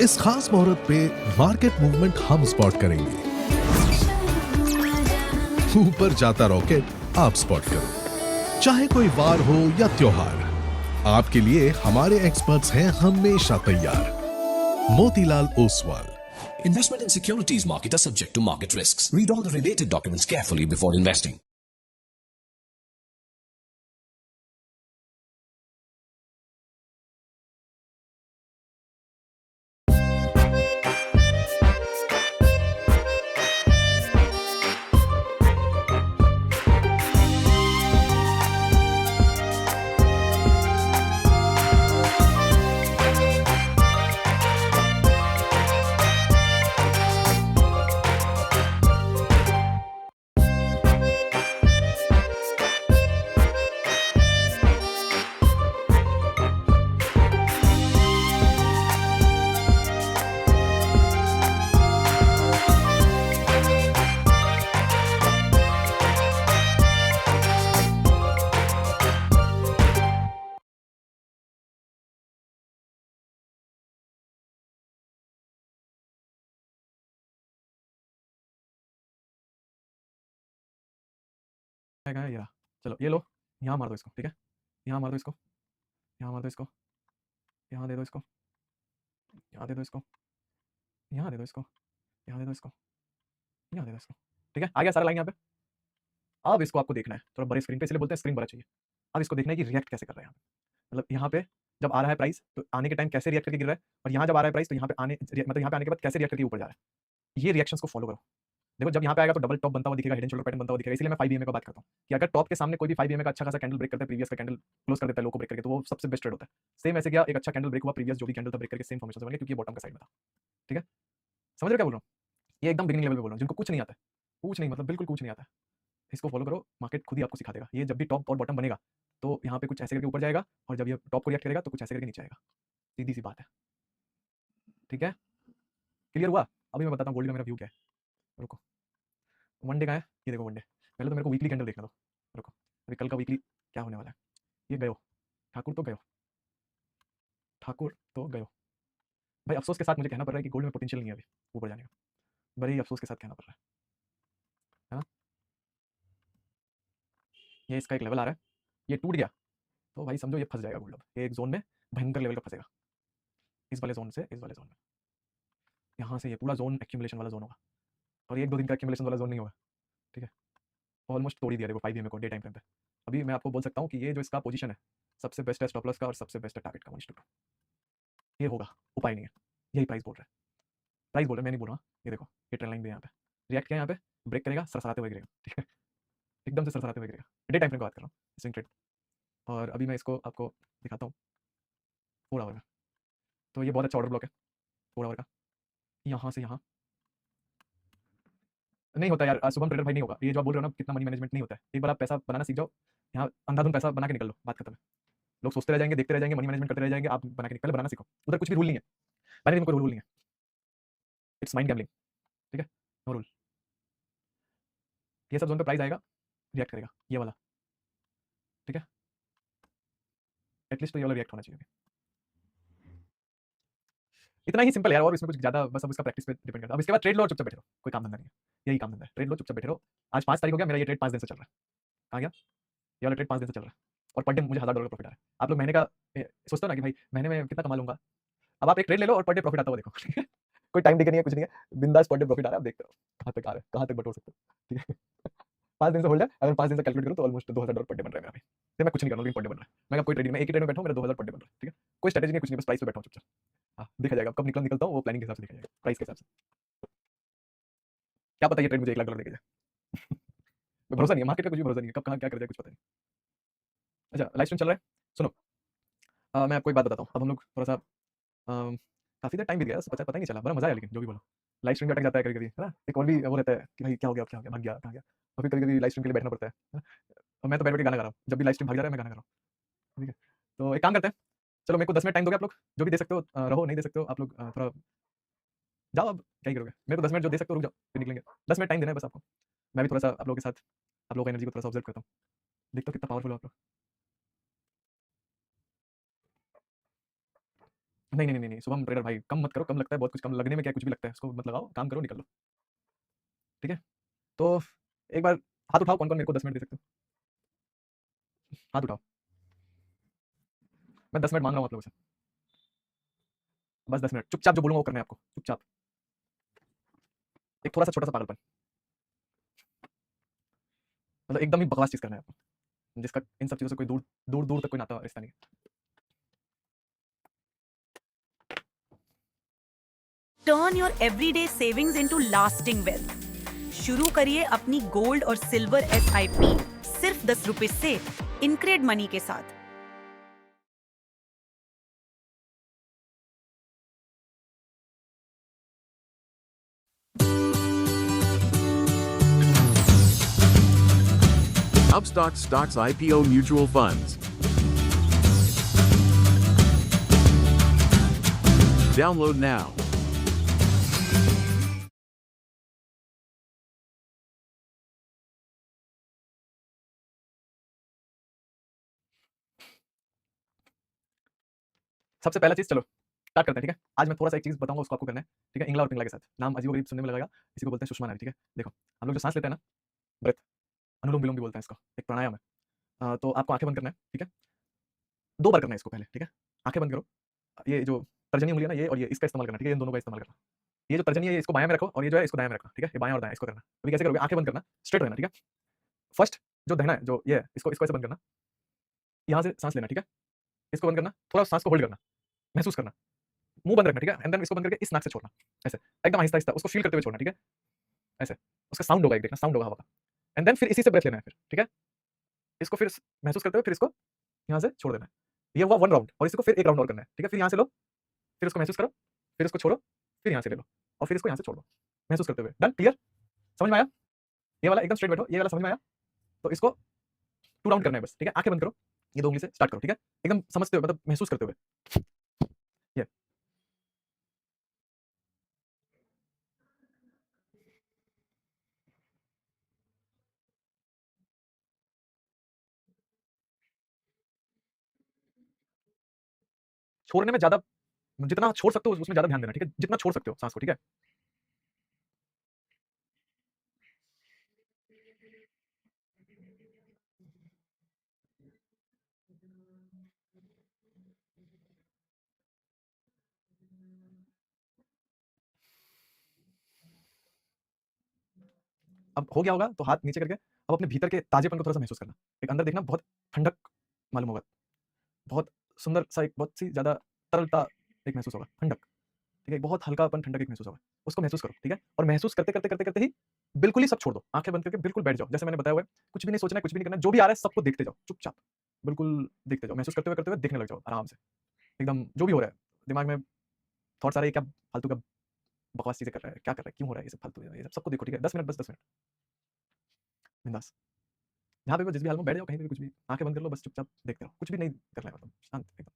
इस खास मुहूर्त पे मार्केट मूवमेंट हम स्पॉट करेंगे। ऊपर जाता रॉकेट आप स्पॉट करो, चाहे कोई वार हो या त्योहार, आपके लिए हमारे एक्सपर्ट्स हैं हमेशा तैयार। Motilal Oswal. Investment in securities market are subject to market risks. Read all the related documents carefully before investing. है ये रहा। चलो ये लो, यहाँ मार दो इसको, ठीक है? यहाँ मार दो इसको, यहाँ मार दो इसको, यहाँ दे दो इसको, यहाँ दे दो इसको, यहाँ दे दो इसको, यहाँ दे दो इसको, नहीं आने देगा इसको, ठीक है। आ गया सारा लाइन यहाँ पे। अब इसको आपको देखना है थोड़ा बड़े स्क्रीन पे, इसलिए बोलते हैं स्क्रीन बड़ा चाहिए। अब इसको देखना है कि रिएक्ट कैसे कर रहा है यहाँ पे। मतलब यहाँ पे जब आ रहा है प्राइस तो आने के टाइम कैसे रिएक्ट करके गिर रहा है, और यहाँ जब आ रहा है प्राइस तो यहाँ पे आने मतलब यहाँ पे आने के बाद कैसे रिएक्ट करके ऊपर जा रहा है। ये रिएक्शंस को फॉलो करो। देखो जब यहाँ पे आएगा तो डबल टॉप बनता हुआ दिखेगा, हेड एंड शोल्डर पैटर्न बनता हुआ दिखेगा। इसलिए मैं 5 EMA का बात करता हूँ कि अगर टॉप के सामने कोई भी 5 EMA का अच्छा खासा कैंडल ब्रेक करता है, प्रीवियस का कैंडल क्लोज कर देता है लो को ब्रेक करके, तो वो सबसे बेस्ट ट्रेड होता है। सेम ऐसे क्या एक अच्छा कैंडल ब्रेक हुआ, प्रीवियस जो भी कैंडल था ब्रेक करके सेम फॉर्मेशन से बन गया, क्योंकि ये बॉटम का साइड में था, ठीक है। समझ रहे हो क्या बोल रहा हूँ? ये एकदम बिगिनिंग लेवल पे बोल रहा हूँ, जिनको कुछ नहीं आता है, कुछ नहीं मतलब बिल्कुल कुछ नहीं आता है, इसको फॉलो करो, मार्केट खुद ही आपको सिखा देगा। ये जब भी टॉप और बॉटम बनेगा तो यहाँ पे कुछ ऐसे करके ऊपर जाएगा, और जब ये टॉप को रिएक्ट करेगा तो कुछ ऐसे करके नीचे आएगा। सीधी सी बात है, ठीक है। क्लियर हुआ? अभी मैं बताता हूँ गोल्ड का मेरा व्यू क्या है। रुको, वन डे का है, ये देखो वन डे। पहले तो मेरे को वीकली कैंडल देखना दो। रुको, अभी कल का वीकली क्या होने वाला है। ये गयो ठाकुर तो गयो, ठाकुर तो गयो। भाई अफसोस के साथ मुझे कहना पड़ रहा है कि गोल्ड में पोटेंशियल नहीं है अभी ऊपर जाने का, बड़े ही अफसोस के साथ कहना पड़ रहा है ना। ये इसका एक लेवल आ रहा है, ये टूट गया तो भाई समझो ये फंस जाएगा गोल्ड। अब ये एक जोन में भयंकर लेवल का फंसेगा, इस वाले जोन से इस वाले जोन में। यहाँ से ये पूरा जोन एक्यूमुलेशन वाला जोन होगा, और ये 1-2 दिन का एक्यूमुलेशन वाला जोन नहीं होगा, ठीक है। ऑलमोस्ट तोड़ ही दिया देखो 5 EMA को डे टाइम फ्रेम पे। अभी मैं आपको बोल सकता हूँ कि ये जो इसका पोजीशन है सबसे बेस्ट है स्टॉप लॉस का, और सबसे बेस्ट है टारगेट का 1:2। ये होगा, उपाय नहीं है, यही प्राइस बोल रहा है, प्राइस बोल रहा है, मैं नहीं बोल रहा। ये देखो ये ट्रेंड लाइन भी यहाँ पे रिएक्ट किया, यहाँ पे ब्रेक करेगा, सरसराते हुए गिरेगा, ठीक है, एकदम से सरसराते हुए गिरेगा। डे टाइम फ्रेम की बात कर रहा हूँ, स्विंग ट्रेड। और अभी मैं इसको आपको दिखाता हूँ 4 आवर में। तो ये बहुत अच्छा ऑर्डर ब्लॉक है 4 आवर का, यहाँ से यहाँ नहीं होता यार शुभम ट्रेडर भाई, नहीं होगा। ये जो आप बोल रहे हो ना कितना मनी मैनेजमेंट नहीं होता है, एक बार आप पैसा बनाना सीख जाओ, यहाँ अंधाधुंध पैसा बना के निकल लो, बात खत्म है। लोग सोचते रह जाएंगे, देखते रह जाएंगे, मनी मैनेजमेंट करते रह जाएंगे, आप बना के पहले बनाना सीखो। उधर कुछ भी रूल नहीं है, मैनेजमेंट कोई रूल नहीं है, इट्स माइंड गैम्बलिंग, ठीक है, नो रूल। ये सब जोन पे प्राइस आएगा रिएक्ट करेगा, ये वाला, ठीक है, एटलीस्ट तो ये वाला रिएक्ट होना चाहिए। इतना ही सिंपल यार, और इसमें कुछ ज्यादा बस अब इसका प्रैक्टिस पे डिपेंड करता है। अब इसके बाद ट्रेड लो और चुपचाप बैठे रहो, कोई काम धंधा नहीं है, यही काम धंधा है, ट्रेड लो चुपचाप बैठे रहो। आज 5 तारीख हो गया, मेरा ये ट्रेड 5 दिन से चल रहा है, आ गया ये वाला ट्रेड 5 दिन से चल रहा है, और पर डे मुझे $1000 का प्रॉफिट आ रहा है। आप लोग महीने का सोचते हो ना कि भाई महीने में कितना कमा लूंगा, अब आप एक ट्रेड ले लो और पर डे प्रॉफिट आता हुआ देखो, ठीक है। कोई टाइम टिकट नहीं है, कुछ नहीं है, बिंदास पर डे प्रॉफिट आ रहा है, आप देखते रहो कहाँ तक आ रहा है, कहाँ तक बटोर सकते हो, ठीक है। 5 दिन से होल्ड है, अगर 5 दिन से कैलकुलेट करूँ तो ऑलमोस्ट $2000 पर डे बन रहा है मेरा। फिर मैं कुछ नहीं कर रहा हूँ, लेकिन पर डे बन रहा है। मैं कोई ट्रेडिंग में एक ही ट्रेड में बैठा हूँ, मेरा 2000 पर डे बन रहा है, ठीक है। कोई स्ट्रेटेजी नहीं, कुछ नहीं, बस प्राइस पे बैठा हूँ चुपचाप। हाँ देखा जाएगा कब निकलता हूँ, वो प्लानिंग के हिसाब से देखा जाएगा, प्राइस के हिसाब से। क्या पता ये ट्रेड मुझे $1 लाख देके जाए। भरोसा नहीं है मार्केट का, कुछ भी भरोसा नहीं है, कब कहाँ क्या कर जाए कुछ पता नहीं। अच्छा लाइव स्ट्रीम चल रहा है, सुनो मैं आपको एक बात बताता हूँ। अब हम लोग थोड़ा सा काफी देर टाइम बीत गया, पता ही नहीं चला, बड़ा मजा आया, लेकिन जो भी बोलो लाइव स्ट्रीम अटक जाता है कभी कभी, है ना। एक और भी वो रहता है कि भाई क्या हो गया, क्या हो गया, भाग गया, कहाँ गया, और फिर कभी कभी लाइव स्ट्रीम के लिए बैठना पड़ता है। और मैं तो बैठ के गाना गा रहा हूँ, जब भी लाइव स्ट्रीम भाग जा रहा है मैं गाना गा रहा हूँ, ठीक है। तो एक काम करते हैं, चलो मेरे को 10 मिनट टाइम दोगे आप लोग, जो भी दे सकते हो रहो, नहीं दे सकते हो आप लोग थोड़ा जाओ, अब क्या ही करोगे। मेरे को 10 मिनट जो दे सकते हो रुक जाओ, फिर निकलेंगे। 10 मिनट टाइम देना है बस आपको, मैं भी थोड़ा सा आप लोगों के साथ आप लोगों की एनर्जी को थोड़ा सा ऑब्जर्व करता हूँ, देखता हूँ कितना पावरफुल हो आप लोग। नहीं नहीं नहीं नहीं शुभम ट्रेडर भाई कम मत करो, कम लगता है बहुत कुछ, कम लगने में क्या कुछ भी लगता है, उसको मत लगाओ, काम करो, निकल लो, ठीक है। तो एक बार हाथ उठाओ, कौन कौन मेरे को 10 मिनट दे सकते हो, हाथ उठाओ। मैं 10 मिनट मांग रहा हूँ आप लोगों से, बस 10 मिनट चुपचाप, जो बोलूंगा वो करना है आपको, चुपचाप। एक थोड़ा सा छोटा सा पागलपन, मतलब एकदम ही बकवास चीज करना है आपको, जिसका इन सब चीजों से कोई दूर दूर दूर तक कोई नाता रिश्ता नहीं है। Turn your everyday savings into lasting wealth. शुरू करिए अपनी गोल्ड और सिल्वर SIP सिर्फ ₹10 से इनक्रेड मनी के साथ। Upstox Stocks IPO Mutual Funds. Download now. सबसे पहला चीज चलो स्टार्ट करते हैं, ठीक है। आज मैं थोड़ा सा एक चीज बताऊंगा, उसको आपको करना है, ठीक है। इंगला और पिंगला के साथ, नाम अजीब सुनने में लगेगा, इसी को बोलते हैं सुषमा नारी, ठीक है। देखो हम लोग जो सांस लेते हैं ना, ब्रेथ, अनुलोम विलोम भी बोलते हैं इसको, एक प्राणायाम है। तो आपको आंखें बंद करना है, ठीक है। 2 बार करना है इसको पहले, ठीक है। आंखें बंद करो, ये जो तर्जनी उंगली है ना ये और ये, इसका इस्तेमाल करना है, ठीक है, इन दोनों का इस्तेमाल करना। ये जो तर्जनी है ये इसको बायां में रखो और ये जो है इसको दायां में रखना, ठीक है? ये बायां और दायां इसको करना। अभी कैसे करोगे? आंखें बंद करना, स्ट्रेट रहना, ठीक है? फर्स्ट जो दहना है, जो ये है, इसको इसको ऐसे बंद करना, यहाँ से सांस लेना, ठीक है? इसको बंद करना, थोड़ा सांस को होल्ड करना, महसूस करना, मुंह बंद रखना, ठीक है? एंड देन इसको बंद करके इस नाक से छोड़ना, ऐसे एकदम आहिस्ता आहिस्ता उसको फील करते हुए छोड़ना, ठीक है? ऐसे उसका साउंड होगा, एक देखना साउंड होगा हवा का। एंड देन फिर इसी से ब्रेथ लेना है फिर, ठीक है? इसको फिर महसूस करते हुए फिर इसको यहाँ से छोड़ देना है। ये हुआ 1 राउंड और इसको फिर 1 राउंड और करना है, ठीक है? फिर यहाँ से लो, फिर उसको महसूस करो, फिर इसको छोड़ो, फिर यहाँ से ले लो और फिर इसको यहाँ से छोड़ दो, महसूस करते हुए। डन? क्लियर? समझ में आया? ये वाला एकदम स्ट्रेट बैठो, ये वाला समझ में आया? तो इसको 2 राउंड करना है बस, ठीक है? आंखें बंद करो, ये 2 उंगली से स्टार्ट करो, ठीक है? एकदम समझते हुए, मतलब महसूस करते हुए। ये छोड़ने में ज्यादा, जितना छोड़ सकते हो उसमें ज्यादा ध्यान देना, ठीक है? जितना छोड़ सकते हो सांस को, ठीक है? अब हो गया होगा तो हाथ नीचे करके अब अपने भीतर के ताजेपन को थोड़ा सा महसूस करना, एक अंदर देखना, बहुत ठंडक मालूम होगा, बहुत सुंदर सा, एक बहुत सी ज्यादा तरलता एक महसूस होगा, ठंडक, ठीक है? बहुत हल्कापन, ठंडक एक महसूस होगा, उसको महसूस करो, ठीक है? और महसूस करते करते करते करते ही बिल्कुल ही सब छोड़ दो, आंखें बंद करके बिल्कुल बैठ जाओ, जैसे मैंने बताया हुआ है, कुछ भी नहीं सोचना है, कुछ भी नहीं करना है, जो भी आ रहा है सबको देखते जाओ, चुपचाप बिल्कुल देखते जाओ, महसूस करते हुए देखने लग जाओ आराम से, एकदम जो भी हो रहा है दिमाग में, थॉट्स आ रहे हैं, क्या फालतू का बकवास चीजें कर रहा है, क्या कर रहा है, क्यों हो रहा है ये सब फालतू, ये सब सबको देखो, ठीक है? 10 मिनट, बस 10 मिनट बिंदास, जहाँ पे भी जिस भी हाल में बैठ जाओ, कहीं पे भी कुछ भी, आंखें बंद कर लो, बस चुपचाप देखते रहो, कुछ भी नहीं करना है, मतलब शांत एकदम।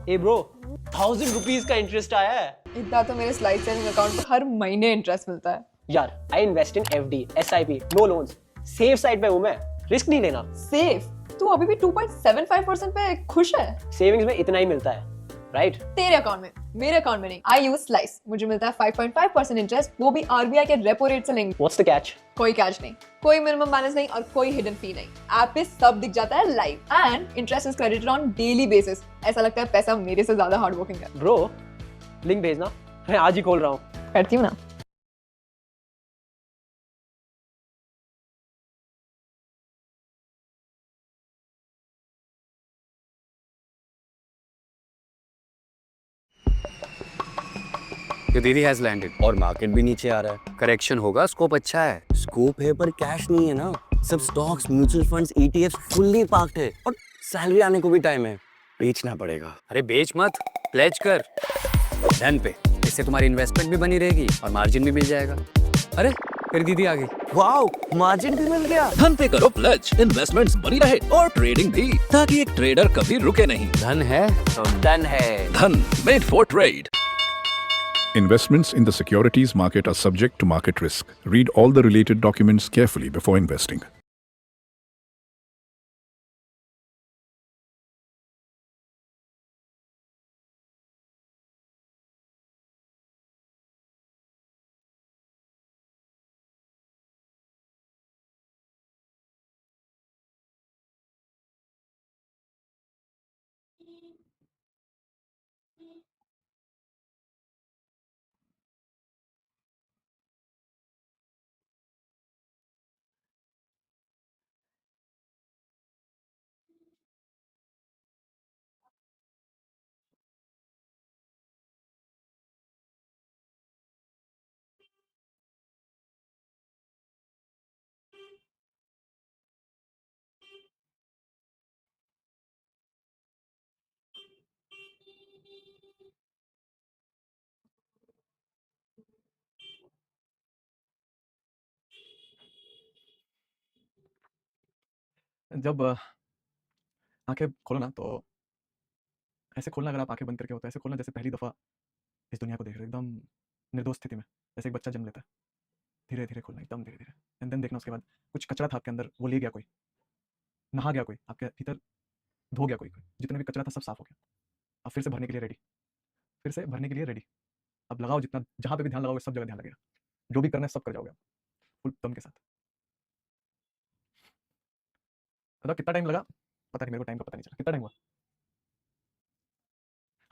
ए ब्रो, 1000 रुपीज का इंटरेस्ट आया है। इतना तो मेरे स्लाइड सेविंग अकाउंट पर हर महीने इंटरेस्ट मिलता है। यार, I invest in FD, SIP, no loans, safe side पे हूं मैं, रिस्क नहीं लेना। सेफ? तू अभी भी 2.75% पे खुश है? सेविंग्स में इतना ही मिलता है, राइट? तेरे अकाउंट में, मेरे अकाउंट में नहीं। आई यूज स्लाइस, मुझे मिलता है 5.5% इंटरेस्ट, वो भी आरबीआई के रेपो रेट से लेंगे। What's the catch? कोई कैच नहीं, कोई मिनिमम बैलेंस नहीं और कोई हिडन फी नहीं। ऐप पे सब दिख जाता है live and interest is credited on daily basis. ऐसा लगता है पैसा मेरे से ज्यादा हार्ड वर्किंग है। ब्रो, लिंक भेजना, मैं आज ही खोल रहा हूँ। करती हूँ ना। Your दीदी हैज लैंडेड और मार्केट भी नीचे आ रहा है। करेक्शन होगा, स्कोप अच्छा है। स्कोप है पर कैश नहीं है ना। सब stocks, mutual funds, ETFs fully parked है और सैलरी आने को भी टाइम है। बेचना पड़ेगा। अरे बेच मत, प्लेज कर धन पे। इससे तुम्हारी इन्वेस्टमेंट भी बनी रहेगी और मार्जिन भी मिल जाएगा। अरे मेरी दीदी आ गई। वाओ, मार्जिन भी मिल गया। धन पे करो प्लेज, इन्वेस्टमेंट्स बनी रहे और ट्रेडिंग भी, ताकि एक ट्रेडर कभी रुके नहीं। धन है तो धन है। धन, made for trade. Investments in the securities market are subject to market risk. Read all the related documents carefully before investing. जब आंखें खोलो ना तो ऐसे खोलना, अगर आप आंखें बंद करके होता है ऐसे खोलना जैसे पहली दफा इस दुनिया को देख रहे हो, एकदम निर्दोष स्थिति में, जैसे एक बच्चा जन्म लेता है। धीरे धीरे खोलना, एकदम धीरे धीरे, एंड देन देखना उसके बाद कुछ कचरा था आपके अंदर, वो ले गया कोई, नहा गया कोई आपके भीतर, धो गया कोई, जितना भी कचरा था सब साफ हो गया। अब फिर से भरने के लिए रेडी, फिर से भरने के लिए रेडी। अब लगाओ, जितना जहां पे भी ध्यान लगाओगे सब जगह ध्यान लगेगा, जो भी करना है सब कर जाओगे आप फुल दम के साथ। बताओ कितना टाइम लगा? पता नहीं, मेरे को टाइम का पता नहीं चला कितना टाइम हुआ।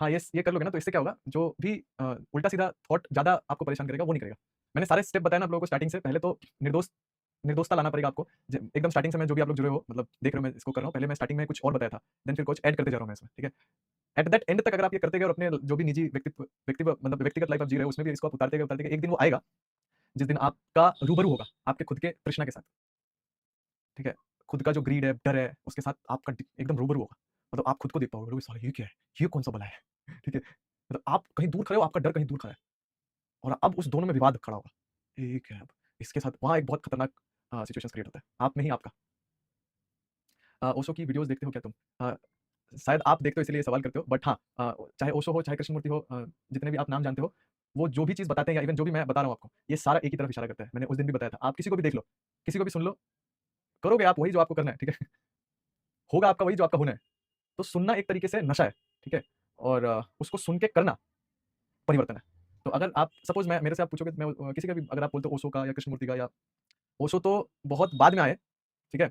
हाँ, ये कर लोगे ना तो इससे क्या होगा, जो भी उल्टा सीधा थॉट ज्यादा आपको परेशान करेगा वो नहीं करेगा। मैंने सारे स्टेप बताया ना आप लोगों को स्टार्टिंग से। पहले तो निर्दोषता लाना पड़ेगा आपको एकदम स्टार्टिंग से। मैं जो भी आप लोग जुड़े हो, मतलब देख रहे हो मैं इसको कर रहा हूँ, पहले मैं स्टार्टिंग में कुछ और बताया था, देन फिर कुछ ऐड करते जा रहा हूँ मैं इसमें, ठीक है। एट दैट एंड तक अगर आप ये करते गए और अपने जो भी निजी मतलब व्यक्तिगत लाइफ आप जी रहे हो उसमें भी इसको आप उतारते गए, एक दिन वो आएगा जिस दिन आपका रूबरू होगा आपके खुद के तृष्णा के साथ, ठीक है। खुद का जो ग्रीड है, डर है, उसके साथ आपका एकदम रूबरू होगा। मतलब आप खुद को देख पाओगे, साला ये क्या है, ये कौन सा बला है, ठीक है। मतलब आप कहीं दूर खड़े हो, आपका डर कहीं दूर खड़ा है, और अब उस दोनों में विवाद खड़ा होगा, ये क्या है, इसके साथ वहाँ एक बहुत खतरनाक सिचुएशन क्रिएट होता है, आप में ही आपका। ओशो की वीडियोस देखते हो क्या तुम? शायद आप देखते हो इसलिए सवाल करते हो, बट हाँ, चाहे ओशो हो चाहे कृष्णमूर्ति हो, जितने भी आप नाम जानते हो, वो जो भी चीज़ बताते हैं या इवन जो भी मैं बता रहा हूँ आपको, ये सारा एक ही तरफ इशारा करता है। मैंने उस दिन भी बताया था, आप किसी को भी देख लो, किसी को भी सुन लो, करोगे आप वही जो आपको करना है, ठीक है। होगा आपका वही जो आपका होना है। तो सुनना एक तरीके से नशा है, ठीक है, और उसको सुन के करना परिवर्तन है। तो अगर आप सपोज मेरे से आप पूछोगे, मैं किसी का भी अगर आप बोलते हो ओशो का या कृष्णमूर्ति का, या ओशो तो बहुत बाद में आए, ठीक है।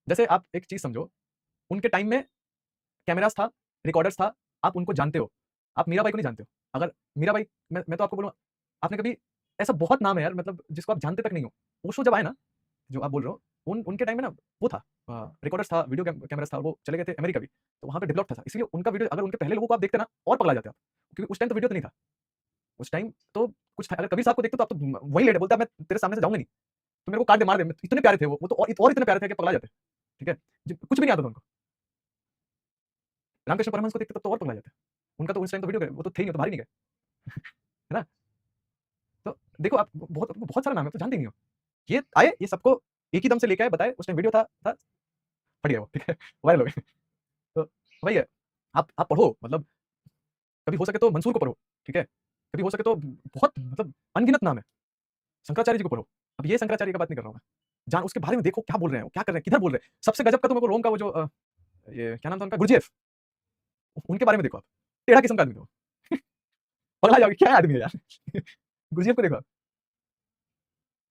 जैसे आप एक चीज समझो, उनके टाइम में कैमरास था, रिकॉर्डर्स था, आप उनको जानते हो, आप मीराबाई को नहीं जानते हो। अगर मीराबाई, मैं तो आपको बोलूँ, आपने कभी ऐसा बहुत नाम है यार, मतलब जिसको आप जानते तक नहीं हो। ओशो जब आए ना, जो आप बोल रहे हो, उनके टाइम में ना वो था, रिकॉर्डर्स था, वीडियो कैमरास था, वो चले गए थे अमेरिका भी, तो वहाँ पे डेवलप था। इसलिए उनका वीडियो अगर उनके पहले लोगों को आप देखते ना और पगला जाते आप, क्योंकि उस टाइम तो वीडियो तो नहीं था, उस टाइम तो कुछ था। अगर कभी साहब को देखते तो आप तो वही लेटे बोलते, मैं तेरे सामने से जाऊंगा नहीं, तो मेरे को काट दे, मार दे। इतने प्यारे थे वो तो और इतने प्यारे थे कि पगला जाते, ठीक है। कुछ भी नहीं आता था उनको। रामकृष्ण परमहंस को देखते तब तो और पगला जाते। उनका तो उस टाइम तो वीडियो वो तो थे ही नहीं, तो बाहर ही नहीं गए है ना। तो देखो आप, बहुत सारा नाम है, तो जानते नहीं हो। ये आए, ये सबको एक ही दम से लेके आए, बताए, उस टाइम वीडियो था फट गया वो, ठीक है, वायरल हो गए। तो वही है, आप पढ़ो, मतलब कभी हो सके तो मंसूर को पढ़ो, ठीक है। कभी हो सके तो बहुत मतलब अनगिनत नाम है, शंकराचार्य जी को पढ़ो। अब ये शंकराचार्य की बात नहीं कर रहा हूँ मैं, जान उसके बारे में देखो क्या बोल रहे हैं, क्या कर रहे हैं, किधर बोल रहे हैं। सबसे गजब का तो मेरे को रोम का वो जो ये क्या नाम था उनका, गुरुजीएफ, उनके बारे में देखो आप, टेढ़ा किस्म का आदमी, तो पगला जाओगे, क्या आदमी है यार। गुरुजीएफ को देखो आप,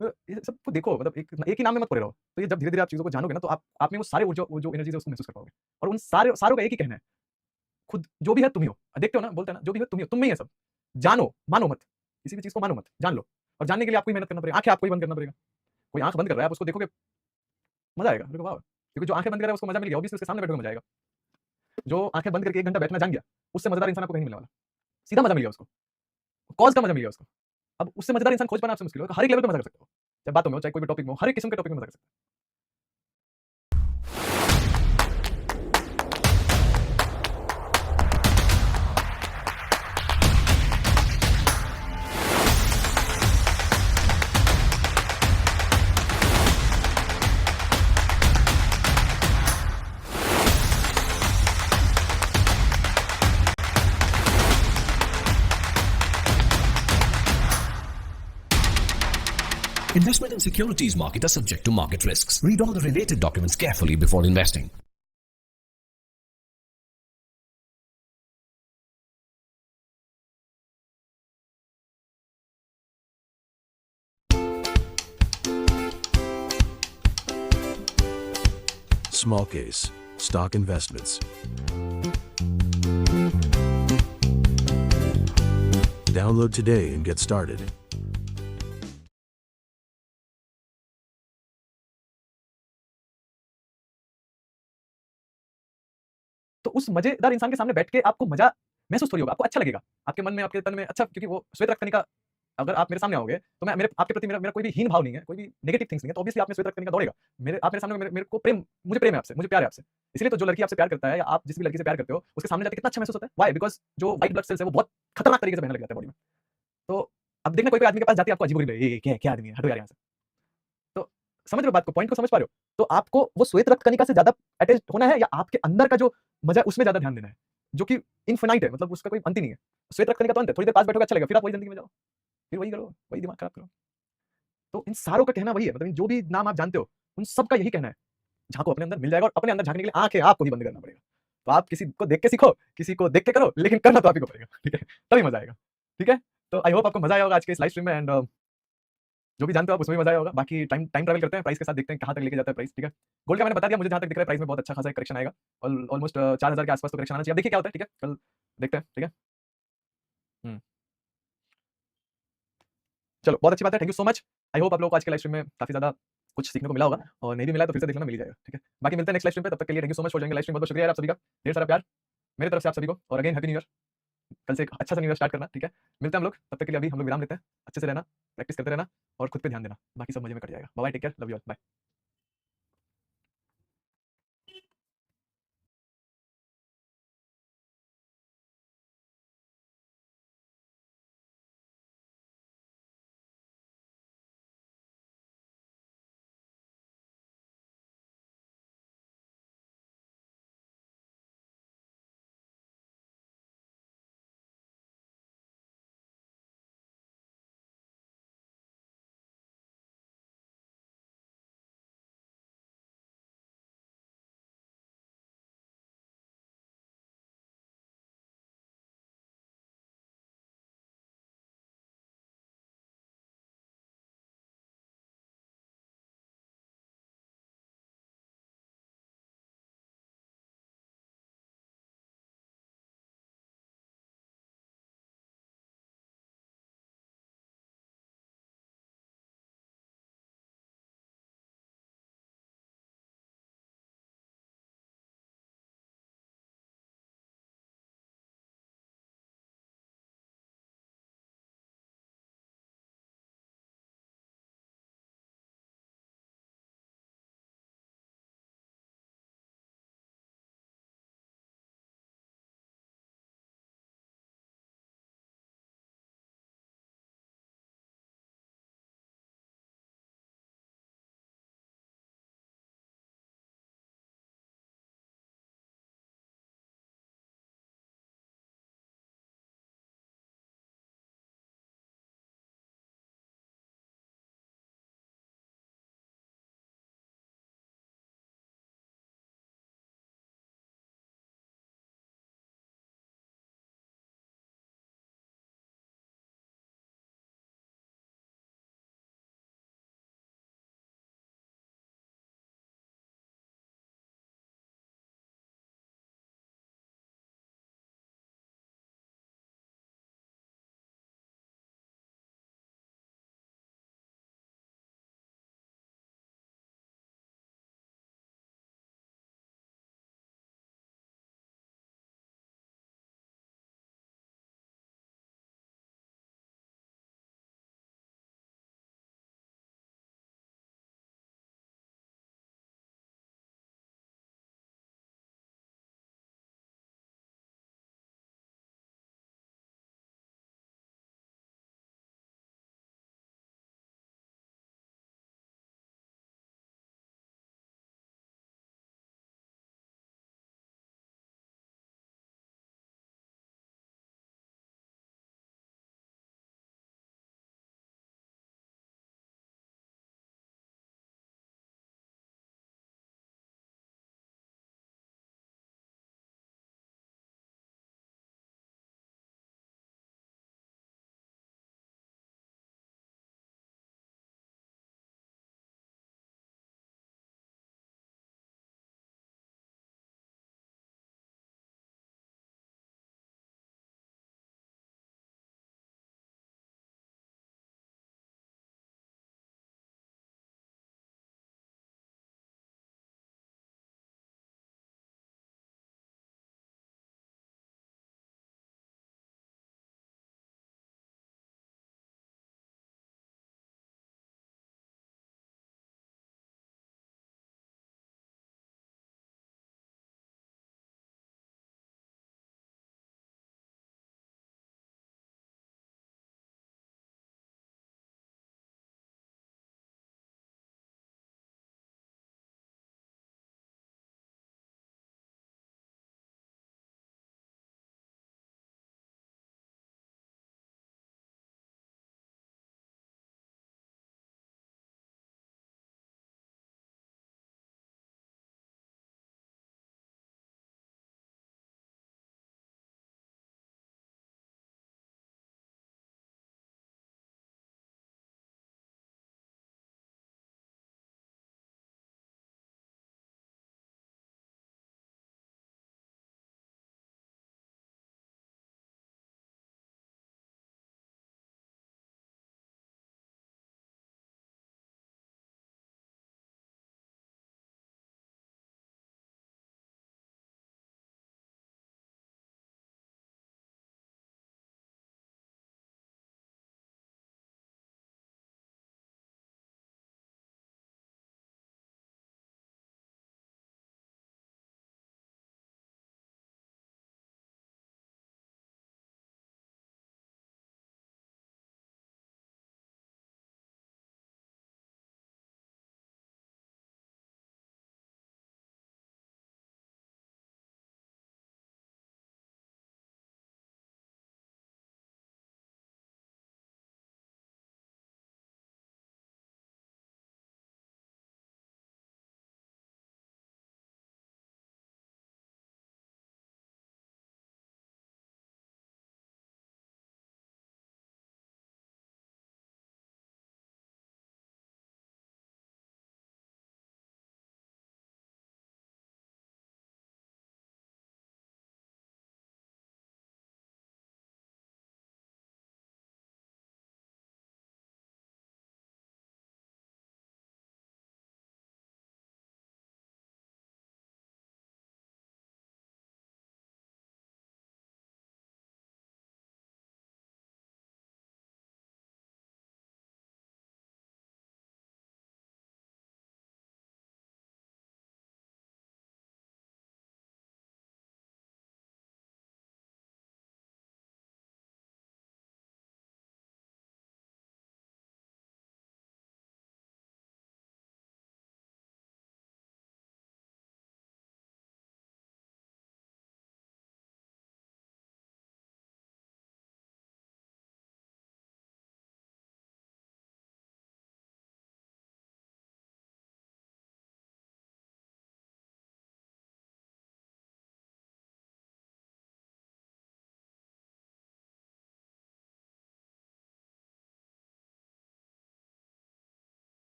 तो ये सबको देखो, मतलब एक ही नाम में मत पड़े रहो। तो ये जब धीरे धीरे आप चीजों को जानोगे ना, तो आप में वो सारे जो एनर्जी है उसको महसूस कर पाओगे। और उन सारों का एक ही कहना है, खुद जो भी है तुम ही हो। देखते हो ना, बोलते हैं ना, जो भी है तुम ही हो, तुम में ही है सब। जानो, मानो मत, किसी भी चीज को मानो मत, जान लो। और जानने के लिए आपको ही मेहनत करना पड़ेगा। आंखें आपको ही बंद करना पड़ेगा। कोई आंख बंद कर रहा है, आप उसको देखोगे मजा आएगा, वाह। क्योंकि जो आंखें बंद कर रहा है उसको मजा मिल गया, ऑब्वियसली उसके सामने बैठोगे मजा आएगा। जो आंखें बंद करके 1 घंटा बैठना जान गया, उससे मजेदार इंसान आपको कहीं नहीं मिलने वाला। सीधा मजा मिल गया उसको, कॉज का मजा मिल गया उसको। अब उससे मजेदार इंसान खोज पाना आपसे मुश्किल है। हर एक लेवल पे मजा कर सकते हो, चाहे बातों में हो, चाहे कोई भी टॉपिक में हो, हर एक किस्म के टॉपिक में मजा कर सकते हो। Investment in securities market are subject to market risks. Read all the related documents carefully before investing. Small case, stock investments. Download today and get started. तो उस मजेदार इंसान के सामने बैठ के आपको मजा महसूस थोड़ी होगा, आपको अच्छा लगेगा, आपके मन में, आपके तन में अच्छा, क्योंकि वो श्वेत रक्त कणिका, अगर आप मेरे सामने आओगे तो मैं आपके प्रति मेरा कोई भी हीन भाव नहीं है, कोई भी नेगेटिव थिंग्स नहीं है, तो ऑब्वियसली आप में श्वेत रक्त कणिका दौड़ेगा। आप मेरे सामने, मेरे को प्रेम, मुझे प्रेम है आपसे, मुझे प्यार है आपसे। इसलिए तो जो लड़की आपसे प्यार करता है, या आप जिस भी लड़की से प्यार करते हो, उसके सामने जाके कितना अच्छा महसूस होता है। व्हाई? बिकॉज जो व्हाइट ब्लड सेल्स है वो बहुत खतरनाक तरीके से बहने लग जाते हैं बॉडी में। तो अब देखना, कोई आदमी के पास जाती है, आपको अजीब लगे, ये क्या आदमी है, हटो यार यहाँ से। तो समझ रहे हो बात को, पॉइंट को समझ पा रहे हो? तो आपको वो श्वेत रक्त कणिका से ज्यादा अटैच होना है या आपके अंदर का जो मजा है उसमें ज्यादा ध्यान देना है, जो कि इनफिनाइट है, मतलब उसका कोई अंत ही नहीं है। श्वेत रक्त कणिका तो अंत है, थोड़ी देर पास बैठोगे अच्छा लगेगा, फिर आप वही जिंदगी में जाओ, फिर वही करो, वही दिमाग खराब करो। तो इन सारों का कहना वही है, मतलब इन जो भी नाम आप जानते हो उन सब का यही कहना है, झांको अपने अंदर मिल जाएगा, और अपने अंदर झांकने के लिए आंख है आपको ही बंद करना पड़ेगा। तो आप किसी को देख के सीखो, किसी को देख के करो, लेकिन करना तो आप ही को पड़ेगा, ठीक है? तभी मजा आएगा, ठीक है? तो आई होप आपको मजा आया होगा आज के इस लाइव स्ट्रीम में, एंड जो भी जानते हो आप उसमें भी मजा आया होगा। बाकी टाइम ट्रैवल करते हैं, प्राइस के साथ देखते हैं कहाँ तक लेके जाता है प्राइस, ठीक है? गोल्ड का मैंने बता दिया, मुझे जहाँ तक दिख रहा है प्राइस में बहुत अच्छा खासा करेक्शन आएगा, ऑलमोस्ट 4000 के आसपास तो करेक्शन आना चाहिए। अब देखिए क्या होता है, ठीक है? कल देखते हैं, ठीक है? चलो बहुत अच्छी बात है, thank you so much. I hope आप लोगों को आज के लाइव स्ट्रीम में काफी ज्यादा कुछ सीखने को मिला होगा, और नहीं भी मिला तो फिर से देखना मिल ही जाएगा, ठीक है? बाकी मिलते हैं नेक्स्ट लाइव स्ट्रीम पे, तब तक के लिए thank you so much for joining live stream. बहुत शुक्रिया आप सभी का, ढेर सारा प्यार मेरी तरफ से आप सभी को, और अगेन हैप्पी न्यू ईयर। कल से एक अच्छा सा न्यू ईयर स्टार्ट करना, ठीक है? मिलते हैं हम लोग, तब तक के लिए अभी हम लोग विराम लेते हैं। अच्छे से रहना, प्रैक्टिस करते रहना और खुद पे ध्यान देना, बाकी सब मजे में कट जाएगा। Bye bye, take care, love you all, bye.